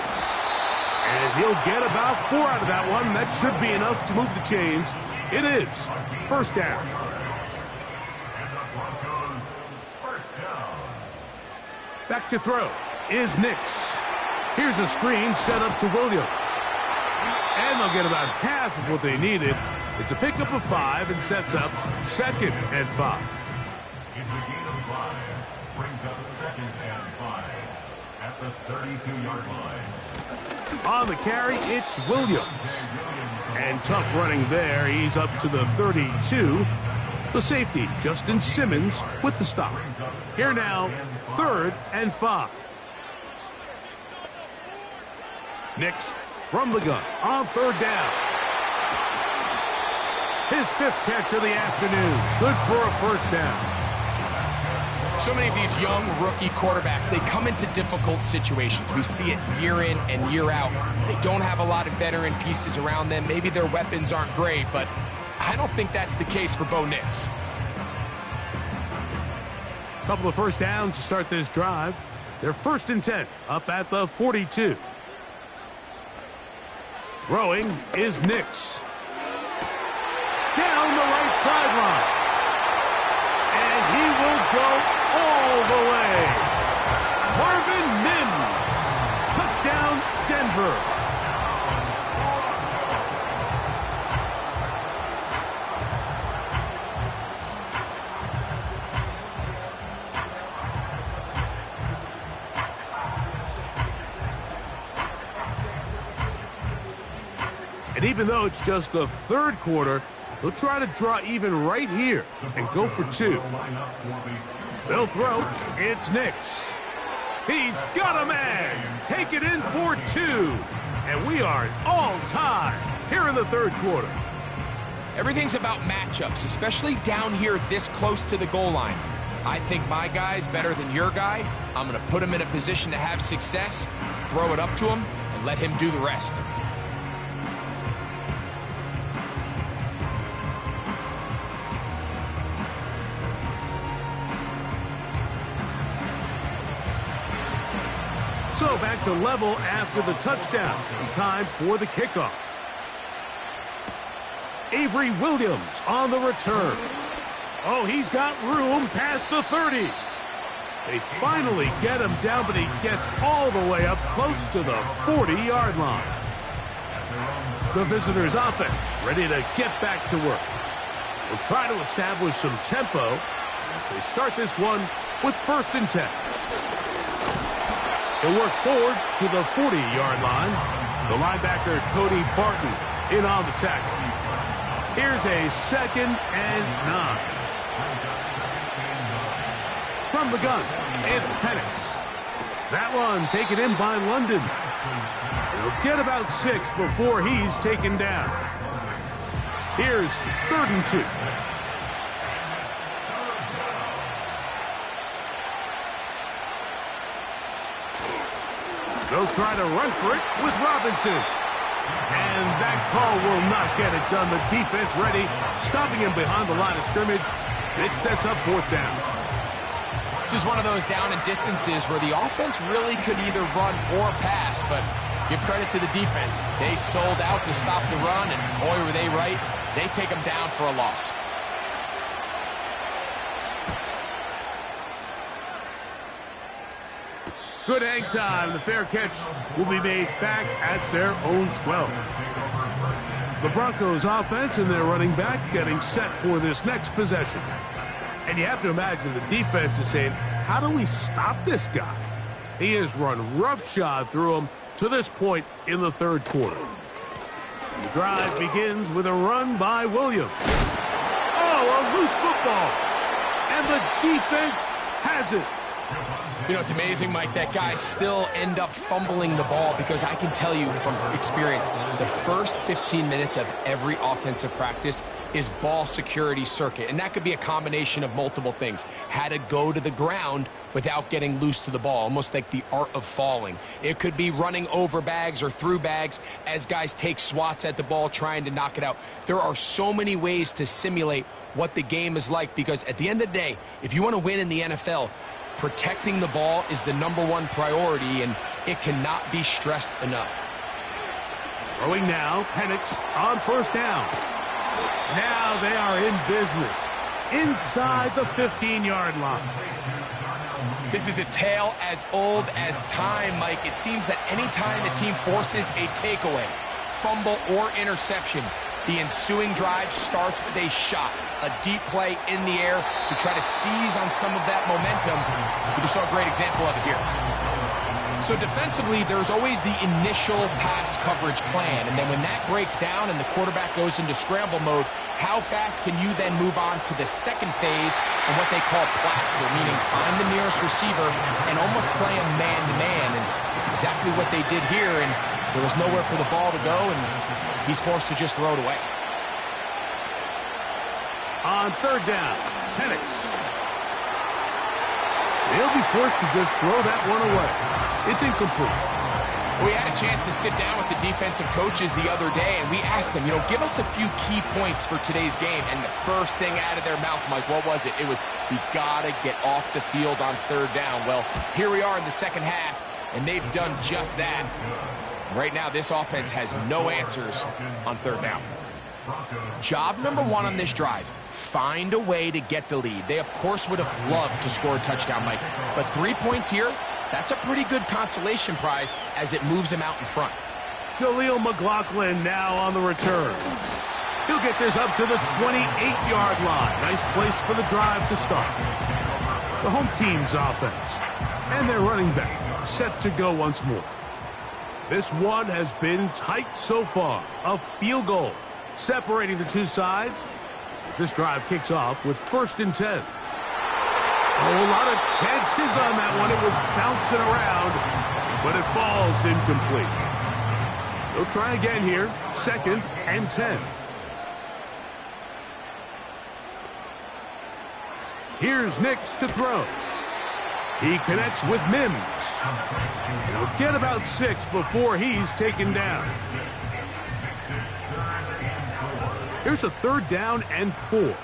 And he'll get about 4 out of that one. That should be enough to move the chains. It is first down. And the Broncos first down. Back to throw is Nix. Here's a screen set up to Williams. And they'll get about half of what they needed. It's a pickup of 5 and sets up 2nd and 5. It's a gain of 5. Brings up 2nd and 5 at the 32-yard line. On the carry, it's Williams. And tough running there. He's up to the 32. The safety, Justin Simmons, with the stop. Here now, 3rd and 5. Nix from the gun on 3rd down. His 5th catch of the afternoon. Good for a first down. So many of these young rookie quarterbacks, they come into difficult situations. We see it year in and year out. They don't have a lot of veteran pieces around them. Maybe their weapons aren't great, but I don't think that's the case for Bo Nix. Couple of first downs to start this drive. They're 1st and 10 up at the 42. Throwing is Nix. Down the right sideline. And he will go all the way. Marvin Mims. Touchdown, Denver. And even though it's just the 3rd quarter, they'll try to draw even right here and go for 2. They'll throw. It's Nix. He's got a man. Take it in for 2. And we are all tied here in the 3rd quarter. Everything's about matchups, especially down here this close to the goal line. I think my guy's better than your guy. I'm going to put him in a position to have success, throw it up to him, and let him do the rest. So back to level after the touchdown. And time for the kickoff. Avery Williams on the return. Oh, he's got room past the 30. They finally get him down, but he gets all the way up close to the 40-yard line. The visitors' offense ready to get back to work. They'll try to establish some tempo as they start this one with 1st and 10. They'll work forward to the 40-yard line. The linebacker, Cody Barton, in on the tackle. Here's a 2nd and 9. From the gun, it's Penix. That one taken in by London. He'll get about 6 before he's taken down. Here's 3rd and 2. They'll try to run for it with Robinson. And that call will not get it done. The defense ready, stopping him behind the line of scrimmage. It sets up 4th down. This is one of those down and distances where the offense really could either run or pass, but give credit to the defense. They sold out to stop the run, and boy, were they right. They take them down for a loss. Good hang time. The fair catch will be made back at their own 12. The Broncos offense and their running back getting set for this next possession. And you have to imagine the defense is saying, how do we stop this guy? He has run roughshod through him to this point in the 3rd quarter. The drive begins with a run by Williams. Oh, a loose football. And the defense has it. You know, it's amazing, Mike, that guys still end up fumbling the ball because I can tell you from experience, the first 15 minutes of every offensive practice is ball security circuit. And that could be a combination of multiple things. How to go to the ground without getting loose to the ball, almost like the art of falling. It could be running over bags or through bags as guys take swats at the ball trying to knock it out. There are so many ways to simulate what the game is like because at the end of the day, if you want to win in the NFL, protecting the ball is the #1 priority, and it cannot be stressed enough. Throwing now, Penix on first down. Now they are in business inside the 15-yard line. This is a tale as old as time, Mike. It seems that any time the team forces a takeaway, fumble, or interception, the ensuing drive starts with a shot, a deep play in the air to try to seize on some of that momentum. We just saw a great example of it here. So defensively, there's always the initial pass coverage plan, and then when that breaks down and the quarterback goes into scramble mode, how fast can you then move on to the second phase and what they call plaster, meaning find the nearest receiver and almost play a man-to-man, and it's exactly what they did here, and there was nowhere for the ball to go, and he's forced to just throw it away. On third down, Penix. He'll be forced to just throw that one away. It's incomplete. We had a chance to sit down with the defensive coaches the other day, and we asked them, give us a few key points for today's game. And the first thing out of their mouth, Mike, what was it? It was, we got to get off the field on third down. Well, here we are in the second half, and they've done just that. Right now, this offense has no answers on third down. Job number one on this drive, find a way to get the lead. They, of course, would have loved to score a touchdown, Mike. But 3 points here, that's a pretty good consolation prize as it moves him out in front. Jaleel McLaughlin now on the return. He'll get this up to the 28-yard line. Nice place for the drive to start. The home team's offense and their running back set to go once more. This one has been tight so far. A field goal separating the two sides as this drive kicks off with 1st and 10. A lot of chances on that one. It was bouncing around, but it falls incomplete. They'll try again here. 2nd and 10. Here's Nix to throw. He connects with Mims. And he'll get about 6 before he's taken down. Here's a 3rd down and 4.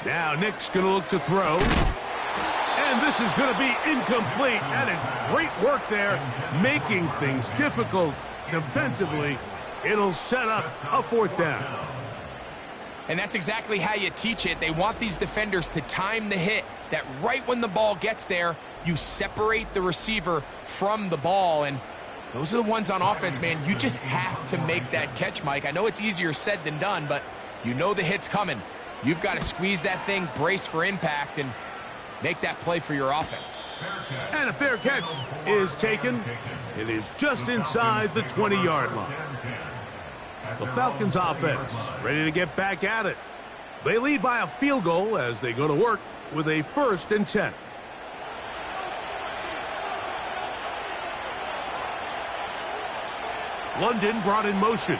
Now Nick's going to look to throw. And this is going to be incomplete. That is great work there, making things difficult defensively. It'll set up a 4th down. And that's exactly how you teach it. They want these defenders to time the hit, that right when the ball gets there, you separate the receiver from the ball. And those are the ones on offense, man. You just have to make that catch, Mike. I know it's easier said than done, but you know the hit's coming. You've got to squeeze that thing, brace for impact, and make that play for your offense. And a fair catch is taken. It is just inside the 20-yard line. The Falcons offense ready to get back at it. They lead by a field goal as they go to work with a 1st and 10. London brought in motion.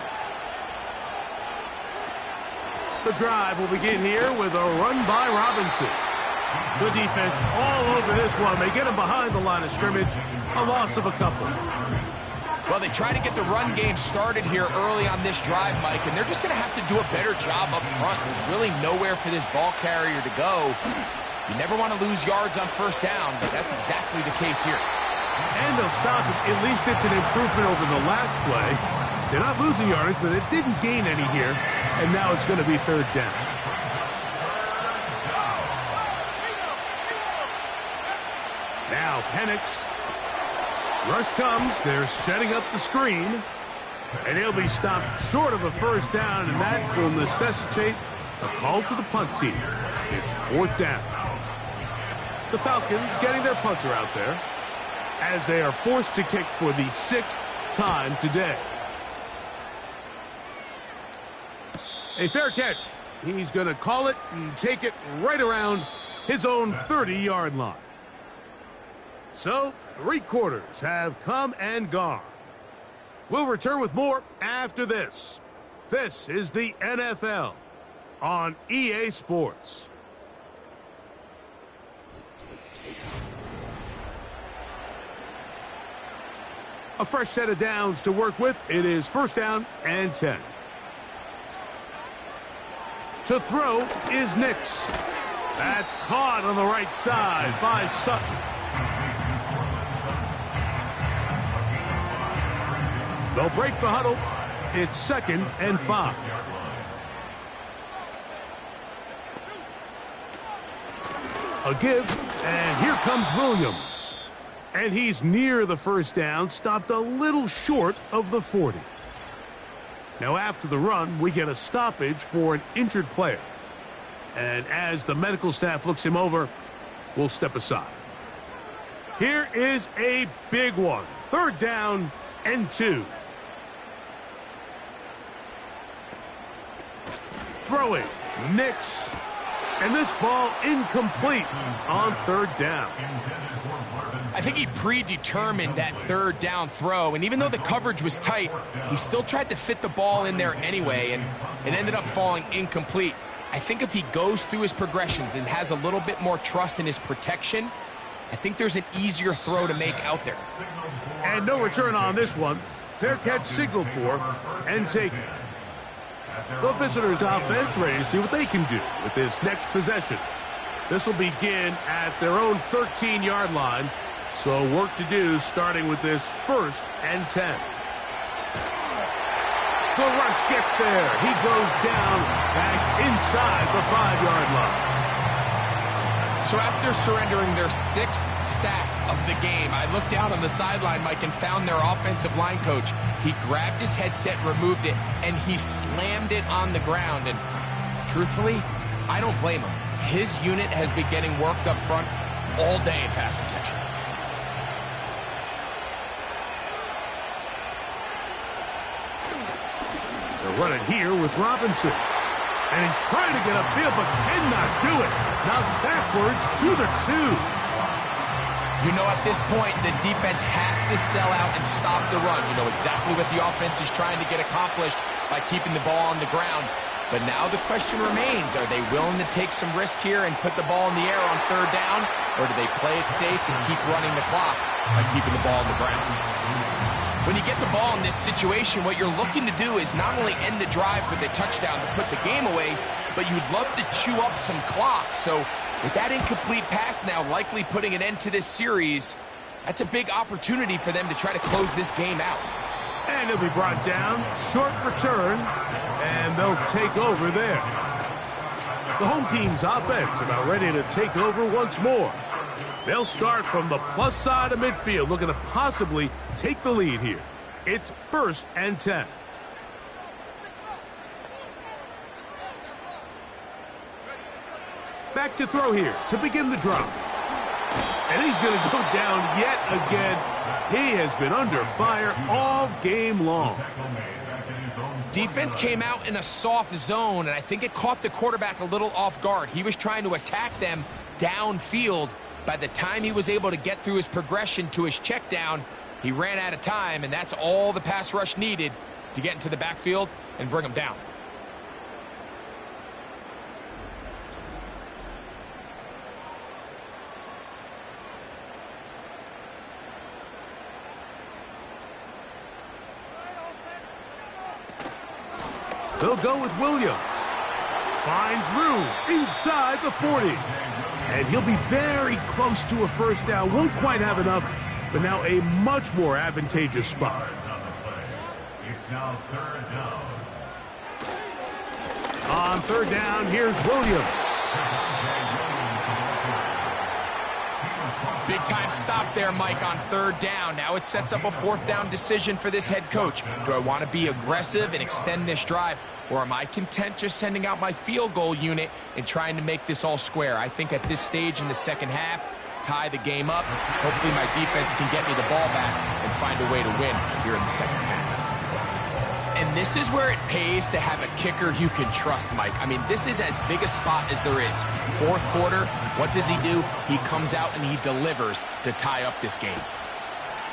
The drive will begin here with a run by Robinson. Good defense all over this one. They get him behind the line of scrimmage. A loss of a couple. Well, they try to get the run game started here early on this drive, Mike, and they're just going to have to do a better job up front. There's really nowhere for this ball carrier to go. You never want to lose yards on 1st down, but that's exactly the case here. And they'll stop it. At least it's an improvement over the last play. They're not losing yardage, but it didn't gain any here. And now it's going to be 3rd down. Now Penix. Rush comes. They're setting up the screen. And he'll be stopped short of a 1st down, and that will necessitate a call to the punt team. It's 4th down. The Falcons getting their punter out there as they are forced to kick for the 6th time today. A fair catch. He's going to call it and take it right around his own 30-yard line. So, 3 quarters have come and gone. We'll return with more after this. This is the NFL on EA Sports. A fresh set of downs to work with. It is 1st down and 10. To throw is Nix. That's caught on the right side by Sutton. They'll break the huddle. It's 2nd and 5. A give, and here comes Williams. And he's near the first down, stopped a little short of the 40. Now after the run, we get a stoppage for an injured player. And as the medical staff looks him over, we'll step aside. Here is a big one. 3rd down and 2. Throwing. Nix. And this ball incomplete on 3rd down. I think he predetermined that 3rd down throw, and even though the coverage was tight, he still tried to fit the ball in there anyway, and it ended up falling incomplete. I think if he goes through his progressions and has a little bit more trust in his protection, I think there's an easier throw to make out there. And no return on this one. Fair catch signaled for and taken. The visitors' offense ready to see what they can do with this next possession. This will begin at their own 13-yard line. So work to do starting with this 1st and 10. The rush gets there. He goes down back inside the 5-yard line. So after surrendering their 6th sack of the game, I looked down on the sideline, Mike, and found their offensive line coach. He grabbed his headset, removed it, and he slammed it on the ground. And truthfully, I don't blame him. His unit has been getting worked up front all day in pass protection. They're running here with Robinson. And he's trying to get upfield, but cannot do it. Now backwards to the 2. You know, at this point, the defense has to sell out and stop the run. You know exactly what the offense is trying to get accomplished by keeping the ball on the ground. But now the question remains, are they willing to take some risk here and put the ball in the air on 3rd down? Or do they play it safe and keep running the clock by keeping the ball on the ground? When you get the ball in this situation, what you're looking to do is not only end the drive with a touchdown to put the game away, but you'd love to chew up some clock. So with that incomplete pass now likely putting an end to this series, that's a big opportunity for them to try to close this game out. And he'll be brought down, short return, and they'll take over there. The home team's offense about ready to take over once more. They'll start from the plus side of midfield, looking to possibly take the lead here. It's 1st and 10. Back to throw here to begin the drive. And he's going to go down yet again. He has been under fire all game long. Defense came out in a soft zone, and I think it caught the quarterback a little off guard. He was trying to attack them downfield. By the time he was able to get through his progression to his check down, he ran out of time, and that's all the pass rush needed to get into the backfield and bring him down. They'll go with Williams. Finds room inside the 40. And he'll be very close to a 1st down. Won't quite have enough, but now a much more advantageous spot. It's now 3rd down. On 3rd down, here's Williams. Big time stop there, Mike, on 3rd down. Now it sets up a 4th down decision for this head coach. Do I want to be aggressive and extend this drive, or am I content just sending out my field goal unit and trying to make this all square? I think at this stage in the 2nd half, tie the game up. Hopefully my defense can get me the ball back and find a way to win here in the 2nd half. And this is where it pays to have a kicker you can trust, Mike. I mean, this is as big a spot as there is. 4th quarter, what does he do? He comes out and he delivers to tie up this game.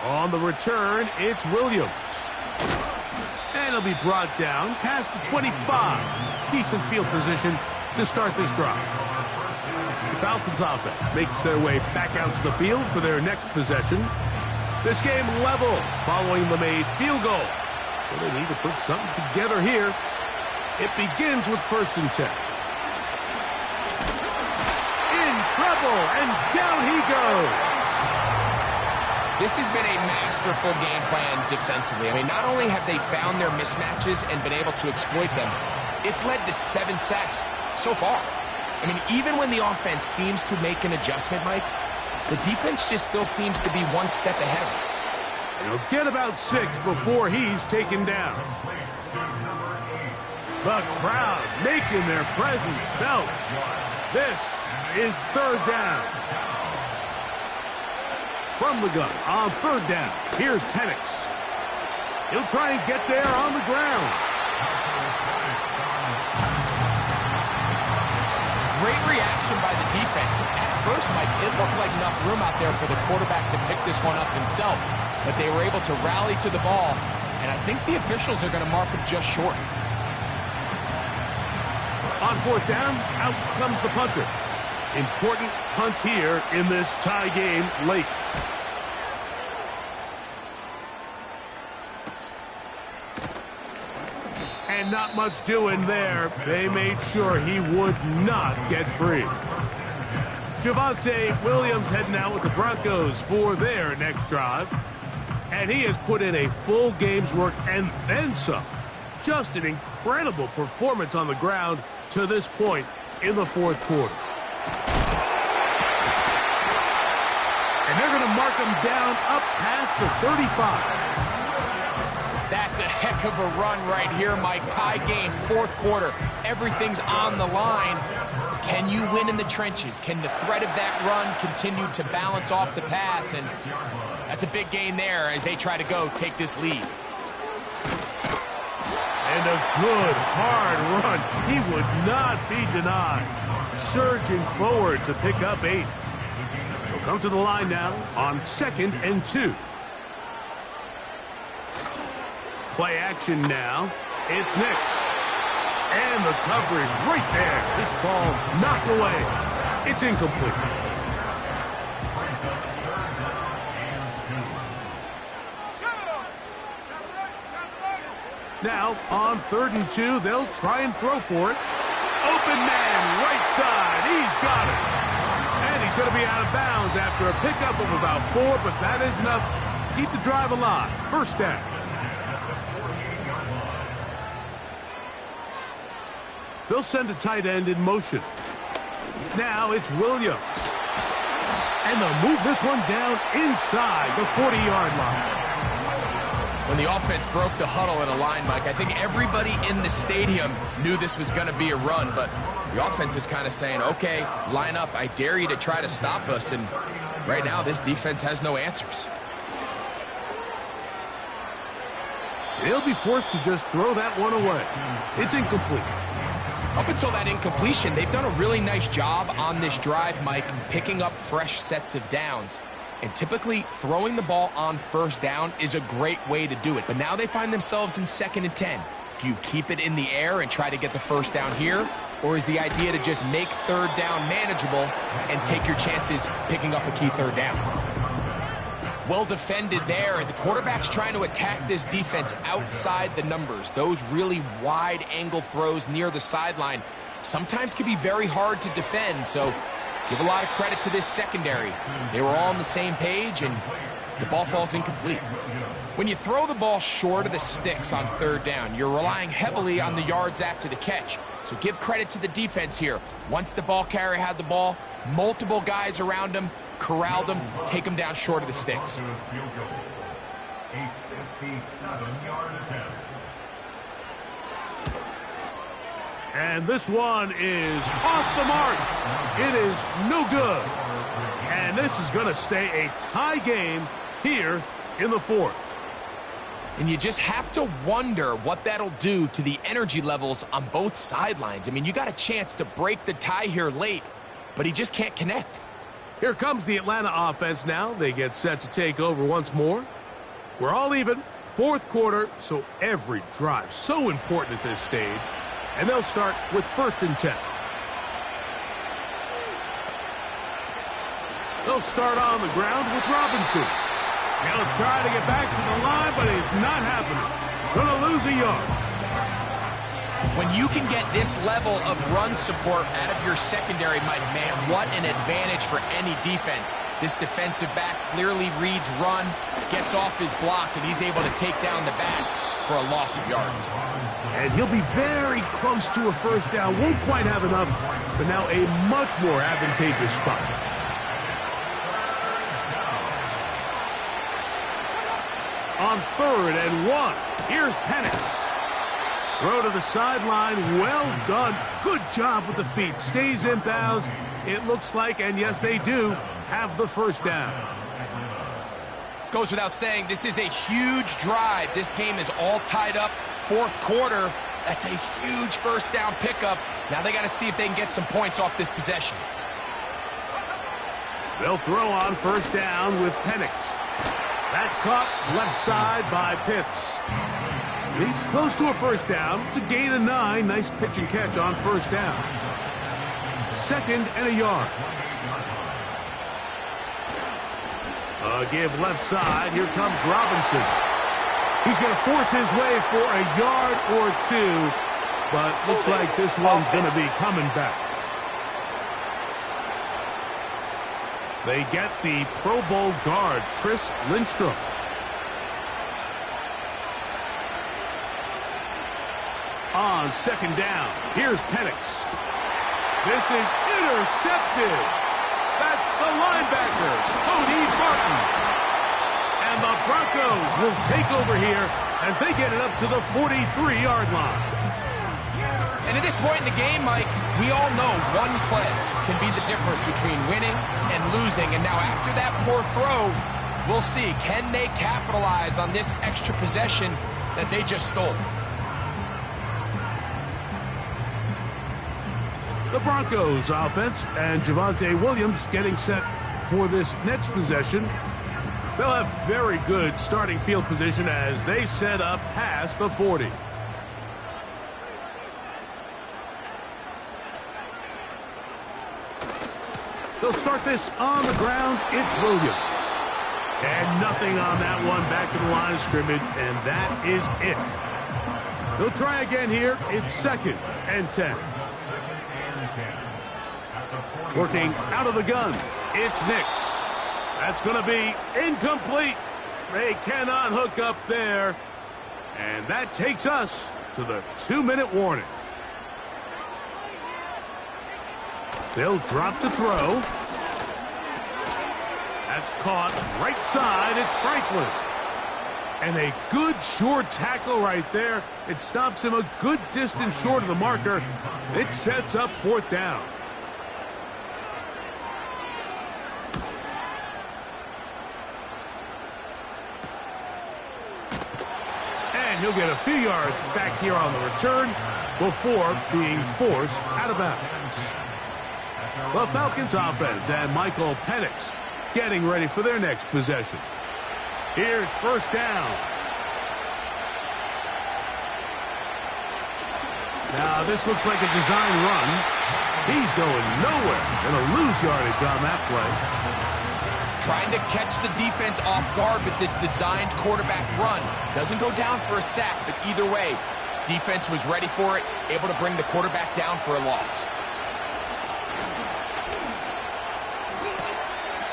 On the return, it's Williams. And he'll be brought down past the 25. Decent field position to start this drive. The Falcons offense makes their way back out to the field for their next possession. This game level following the made field goal. So they need to put something together here. It begins with 1st and 10. In trouble, and down he goes. This has been a masterful game plan defensively. I mean, not only have they found their mismatches and been able to exploit them, it's led to 7 sacks so far. I mean, even when the offense seems to make an adjustment, Mike, the defense just still seems to be one step ahead of them. He'll get about 6 before he's taken down. The crowd making their presence felt. This is 3rd down. From the gun on 3rd down, here's Penix. He'll try and get there on the ground. Great reaction by the defense. At first, Mike, it looked like enough room out there for the quarterback to pick this one up himself, but they were able to rally to the ball, and I think the officials are going to mark him just short. On 4th down, out comes the punter. Important punt here in this tie game late. And not much doing there. They made sure he would not get free. Javonte Williams heading out with the Broncos for their next drive. And he has put in a full game's work and then some. Just an incredible performance on the ground to this point in the 4th quarter. And they're going to mark him down up past the 35. That's a heck of a run right here, Mike. Tie game, 4th quarter. Everything's on the line. Can you win in the trenches? Can the threat of that run continue to balance off the pass? And that's a big gain there as they try to go take this lead. And a good, hard run. He would not be denied. Surging forward to pick up 8. He'll come to the line now on 2nd and 2. Play action now. It's Nix. And the coverage right there. This ball knocked away. It's incomplete. Now, on 3rd and 2, they'll try and throw for it. Open man, right side. He's got it. And he's going to be out of bounds after a pickup of about 4, but that is enough to keep the drive alive. 1st down. They'll send a tight end in motion. Now it's Williams. And they'll move this one down inside the 40-yard line. When the offense broke the huddle in a line, Mike, I think everybody in the stadium knew this was going to be a run, but the offense is kind of saying, okay, line up. I dare you to try to stop us. And right now, this defense has no answers. They'll be forced to just throw that one away. It's incomplete. Up until that incompletion, they've done a really nice job on this drive, Mike, picking up fresh sets of downs. And typically, throwing the ball on 1st down is a great way to do it. But now they find themselves in 2nd and 10. Do you keep it in the air and try to get the 1st down here? Or is the idea to just make 3rd down manageable and take your chances picking up a key 3rd down? Well defended there. The quarterback's trying to attack this defense outside the numbers. Those really wide angle throws near the sideline sometimes can be very hard to defend. So give a lot of credit to this secondary. They were all on the same page, and the ball falls incomplete. When you throw the ball short of the sticks on 3rd down, you're relying heavily on the yards after the catch. So give credit to the defense here. Once the ball carrier had the ball, multiple guys around him, corralled him, take him down short of the sticks. And this one is off the mark. It is no good. And this is going to stay a tie game here in the 4th. And you just have to wonder what that'll do to the energy levels on both sidelines. I mean, you got a chance to break the tie here late, but he just can't connect. Here comes the Atlanta offense now. They get set to take over once more. We're all even. 4th quarter, so every drive so important at this stage. And they'll start with 1st and 10. They'll start on the ground with Robinson. He'll try to get back to the line, but it's not happening. Gonna lose a yard. When you can get this level of run support out of your secondary, Mike, man, what an advantage for any defense. This defensive back clearly reads run, gets off his block, and he's able to take down the back for a loss of yards. And he'll be very close to a first down. Won't quite have enough, but now a much more advantageous spot. On 3rd and 1, here's Penix. Throw to the sideline, well done. Good job with the feet. Stays in bounds. It looks like, and yes, they do, have the first down. Goes without saying, this is a huge drive. This game is all tied up. 4th quarter, that's a huge first down pickup. Now they got to see if they can get some points off this possession. They'll throw on first down with Penix. That's caught left side by Pitts. He's close to a first down. It's a gain of 9. Nice pitch and catch on first down. 2nd and a yard. Give left side. Here comes Robinson. He's going to force his way for a yard or 2, but looks like this one's going to be coming back. They get the Pro Bowl guard, Chris Lindstrom. On 2nd down, here's Penix. This is intercepted. That's the linebacker, Cody Barton. And the Broncos will take over here as they get it up to the 43-yard line. And at this point in the game, Mike, we all know one play can be the difference between winning and losing. And now after that poor throw, we'll see, can they capitalize on this extra possession that they just stole? The Broncos offense and Javonte Williams getting set for this next possession. They'll have very good starting field position as they set up past the 40. They'll start this on the ground. It's Williams. And nothing on that one. Back to the line of scrimmage, and that is it. They'll try again here. It's 2nd and 10. Working out of the gun, it's Nix. That's going to be incomplete. They cannot hook up there. And that takes us to the 2-minute warning. They'll drop to throw. That's caught right side. It's Franklin. And a good short tackle right there. It stops him a good distance short of the marker. It sets up 4th down. And he'll get a few yards back here on the return before being forced out of bounds. The Falcons offense and Michael Penix getting ready for their next possession. Here's first down. Now this looks like a design run. He's going nowhere. Going to lose yardage on that play. Trying to catch the defense off guard with this designed quarterback run. Doesn't go down for a sack, but either way, defense was ready for it, able to bring the quarterback down for a loss.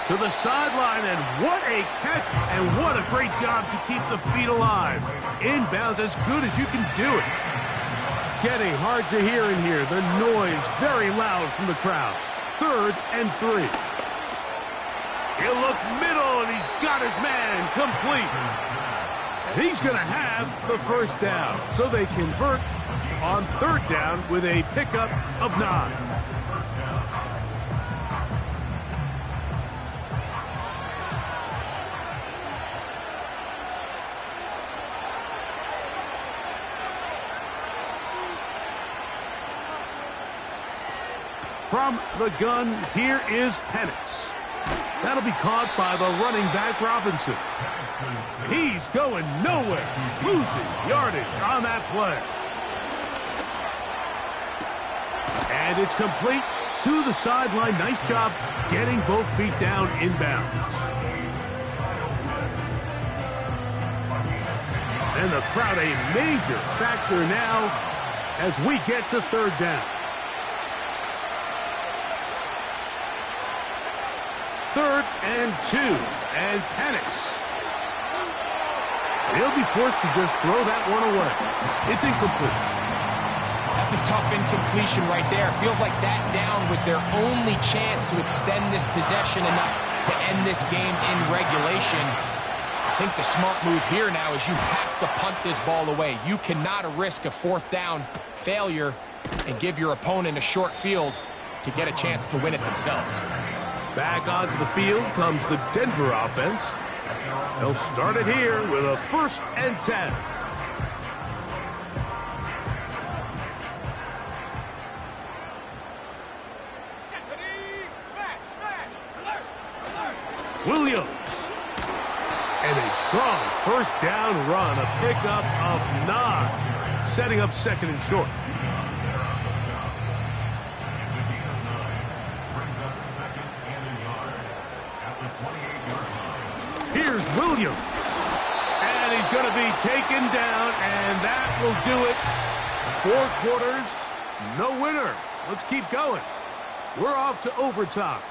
To the sideline, and what a catch, and what a great job to keep the feet alive. Inbounds as good as you can do it. Getting hard to hear in here. The noise very loud from the crowd. 3rd and 3. He'll look middle, and he's got his man complete. And he's going to have the first down. So they convert on 3rd down with a pickup of 9. From the gun, here is Penix. That'll be caught by the running back, Robinson. He's going nowhere. Losing yardage on that play. And it's complete to the sideline. Nice job getting both feet down inbounds. And the crowd a major factor now as we get to third down. Third and 2, and panics. He'll be forced to just throw that one away. It's incomplete. That's a tough incompletion right there. Feels like that down was their only chance to extend this possession enough to end this game in regulation. I think the smart move here now is you have to punt this ball away. You cannot risk a fourth down failure and give your opponent a short field to get a chance to win it themselves. Back onto the field comes the Denver offense. They'll start it here with a 1st and 10. Williams. And a strong first down run, a pickup of 9, setting up 2nd and short. Here's Williams. And he's going to be taken down, and that will do it. 4 quarters, no winner. Let's keep going. We're off to overtime.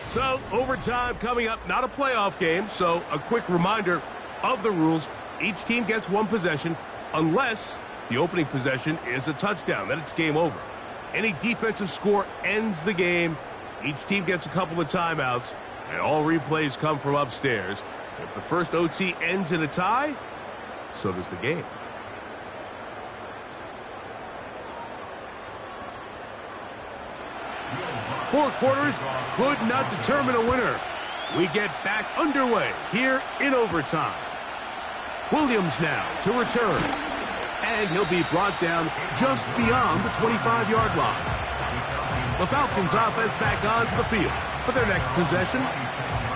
So, overtime coming up, not a playoff game, so a quick reminder of the rules. Each team gets 1 possession unless the opening possession is a touchdown. Then it's game over. Any defensive score ends the game. Each team gets a couple of timeouts, and all replays come from upstairs. If the first OT ends in a tie, so does the game. Four quarters could not determine a winner. We get back underway here in overtime. Williams now to return. And he'll be brought down just beyond the 25-yard line. The Falcons offense back onto the field for their next possession.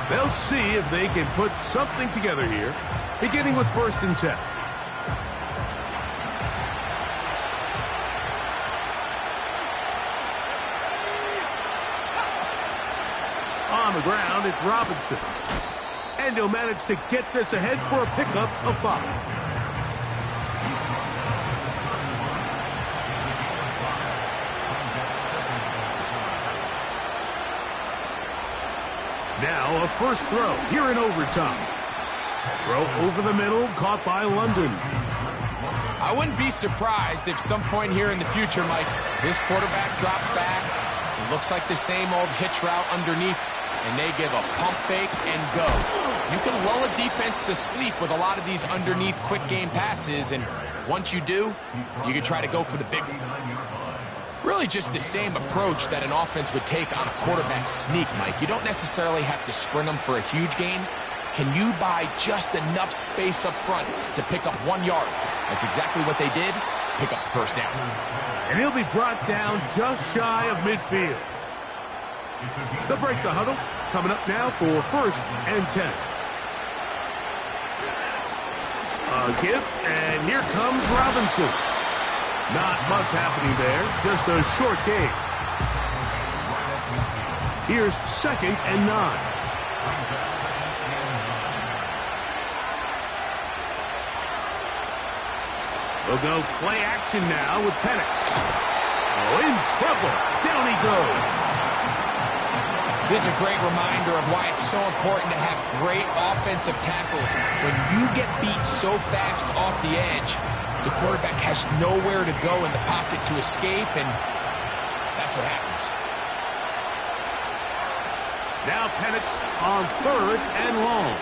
They'll see if they can put something together here, beginning with 1st and 10. On the ground, it's Robinson. And he'll manage to get this ahead for a pickup of 5. Now a first throw here in overtime. Throw over the middle, caught by London. I wouldn't be surprised if some point here in the future, Mike, this quarterback drops back. It looks like the same old hitch route underneath, and they give a pump fake and go. You can lull a defense to sleep with a lot of these underneath quick game passes, and once you do, you can try to go for the big one. Really just the same approach that an offense would take on a quarterback sneak, Mike. You don't necessarily have to sprint them for a huge gain. Can you buy just enough space up front to pick up 1 yard? That's exactly what they did. Pick up the first down. And he'll be brought down just shy of midfield. They'll break the huddle. Coming up now for 1st and 10. A gift, and here comes Robinson. Not much happening there, just a short game. Here's 2nd and 9. We'll go play action now with Penix. Oh, in trouble. Down he goes. This is a great reminder of why it's so important to have great offensive tackles. When you get beat so fast off the edge, the quarterback has nowhere to go in the pocket to escape, and that's what happens. Now Penix on 3rd and long.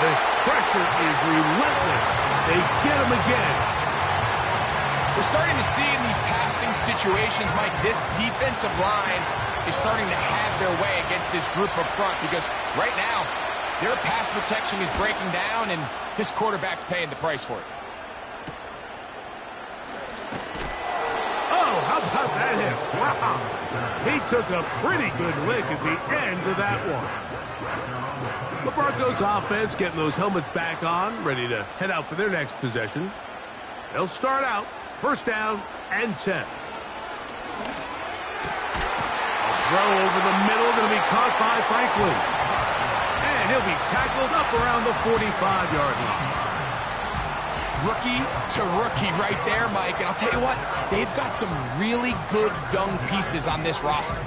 This pressure is relentless. They get him again. We're starting to see in these passing situations, Mike, this defensive line is starting to have their way against this group up front, because right now, their pass protection is breaking down, and this quarterback's paying the price for it. Oh, how about that hit? Wow. He took a pretty good lick at the end of that one. The Broncos offense getting those helmets back on, ready to head out for their next possession. They'll start out 1st down and 10. throw over the middle, going to be caught by Franklin. And he'll be tackled up around the 45-yard line. Rookie to rookie right there, Mike. And I'll tell you what, they've got some really good young pieces on this roster.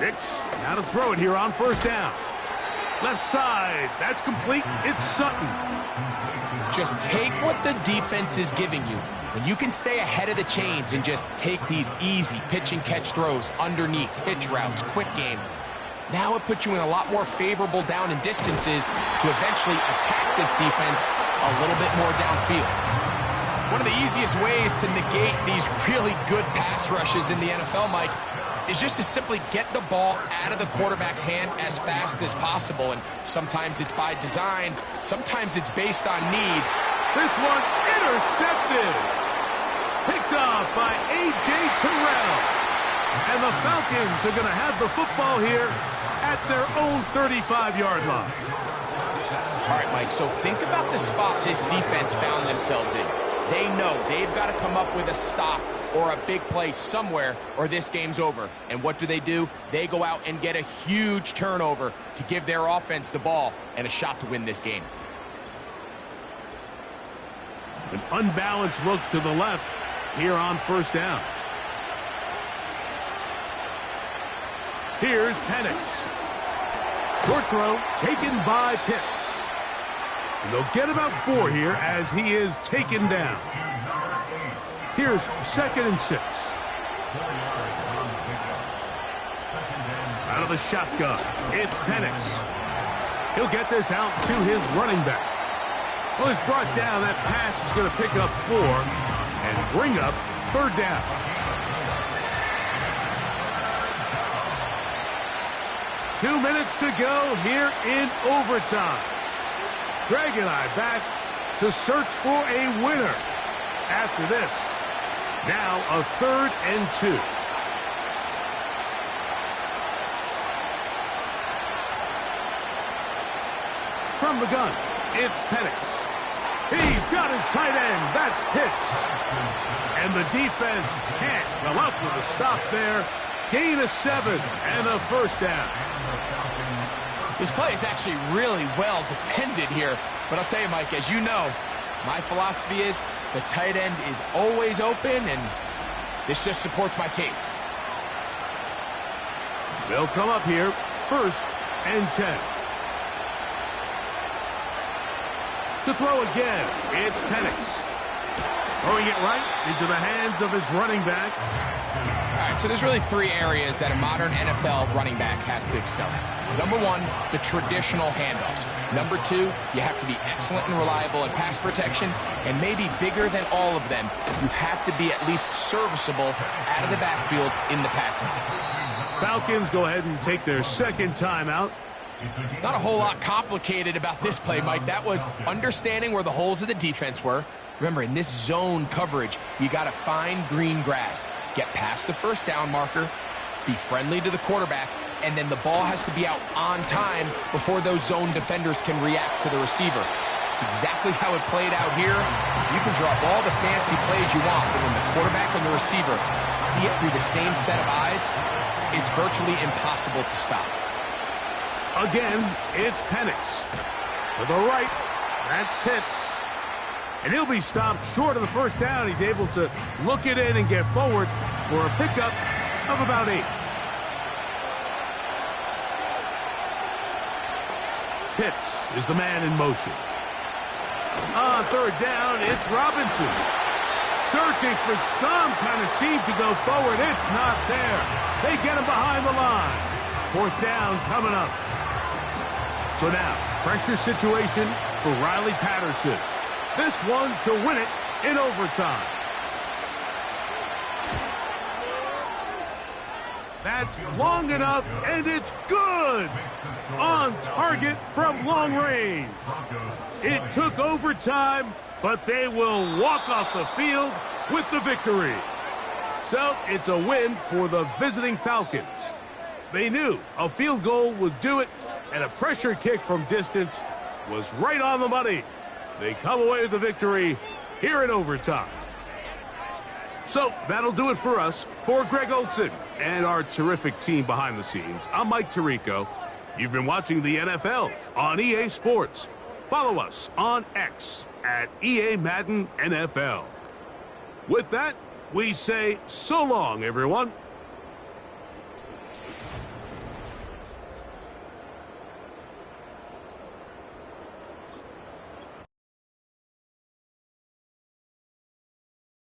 Nix, now to throw it here on first down. Left side, that's complete. It's Sutton. Just take what the defense is giving you. When you can stay ahead of the chains and just take these easy pitch and catch throws underneath, hitch routes, quick game, now it puts you in a lot more favorable down and distances to eventually attack this defense a little bit more downfield. One of the easiest ways to negate these really good pass rushes in the NFL, Mike, is just to simply get the ball out of the quarterback's hand as fast as possible. And sometimes it's by design, sometimes it's based on need. This one intercepted. Picked off by A.J. Terrell. And the Falcons are going to have the football here at their own 35-yard line. All right, Mike, so think about the spot this defense found themselves in. They know they've got to come up with a stop or a big play somewhere, or this game's over. And what do? They go out and get a huge turnover to give their offense the ball and a shot to win this game. An unbalanced look to the left here on first down. Here's Penix. Short throw taken by Pitts. And they'll get about 4 here as he is taken down. Here's 2nd and 6. Out of the shotgun, it's Penix. He'll get this out to his running back. Well, he's brought down. That pass is going to pick up 4 and bring up 3rd down. Two minutes to go here in overtime. Greg and I back to search for a winner after this. Now a 3rd and 2. From the gun, it's Penix. He's got his tight end. That's Pitts. And the defense can't come up with a stop there. Gain of 7 and a 1st down. This play is actually really well defended here. But I'll tell you, Mike, as you know, my philosophy is the tight end is always open, and this just supports my case. They'll come up here, 1st and 10. To throw again, it's Penix. Throwing it right into the hands of his running back. All right, so there's really 3 areas that a modern NFL running back has to excel at. Number 1, the traditional handoffs. Number 2, you have to be excellent and reliable in pass protection. And maybe bigger than all of them, you have to be at least serviceable out of the backfield in the passing game. Falcons go ahead and take their 2nd timeout. Not a whole lot complicated about this play, Mike. That was understanding where the holes of the defense were. Remember, in this zone coverage, you got to find green grass. Get past the 1st down marker, be friendly to the quarterback, and then the ball has to be out on time before those zone defenders can react to the receiver. It's exactly how it played out here. You can draw up all the fancy plays you want, but when the quarterback and the receiver see it through the same set of eyes, it's virtually impossible to stop. Again, it's Penix. To the right, that's Pitts. And he'll be stopped short of the 1st down. He's able to look it in and get forward for a pickup of about 8. Pitts is the man in motion. On 3rd down, it's Robinson. Searching for some kind of seam to go forward. It's not there. They get him behind the line. 4th down coming up. So now, pressure situation for Riley Patterson. This one to win it in overtime. That's long enough, and it's good. On target from long range. It took overtime, but they will walk off the field with the victory. So it's a win for the visiting Falcons. They knew a field goal would do it, And a pressure kick from distance was right on the money. They come away with the victory here in overtime. So that'll do it for us. For Greg Olson and our terrific team behind the scenes, I'm Mike Tirico. You've been watching the NFL on EA Sports. Follow us on X at EA Madden NFL. With that, we say so long, everyone.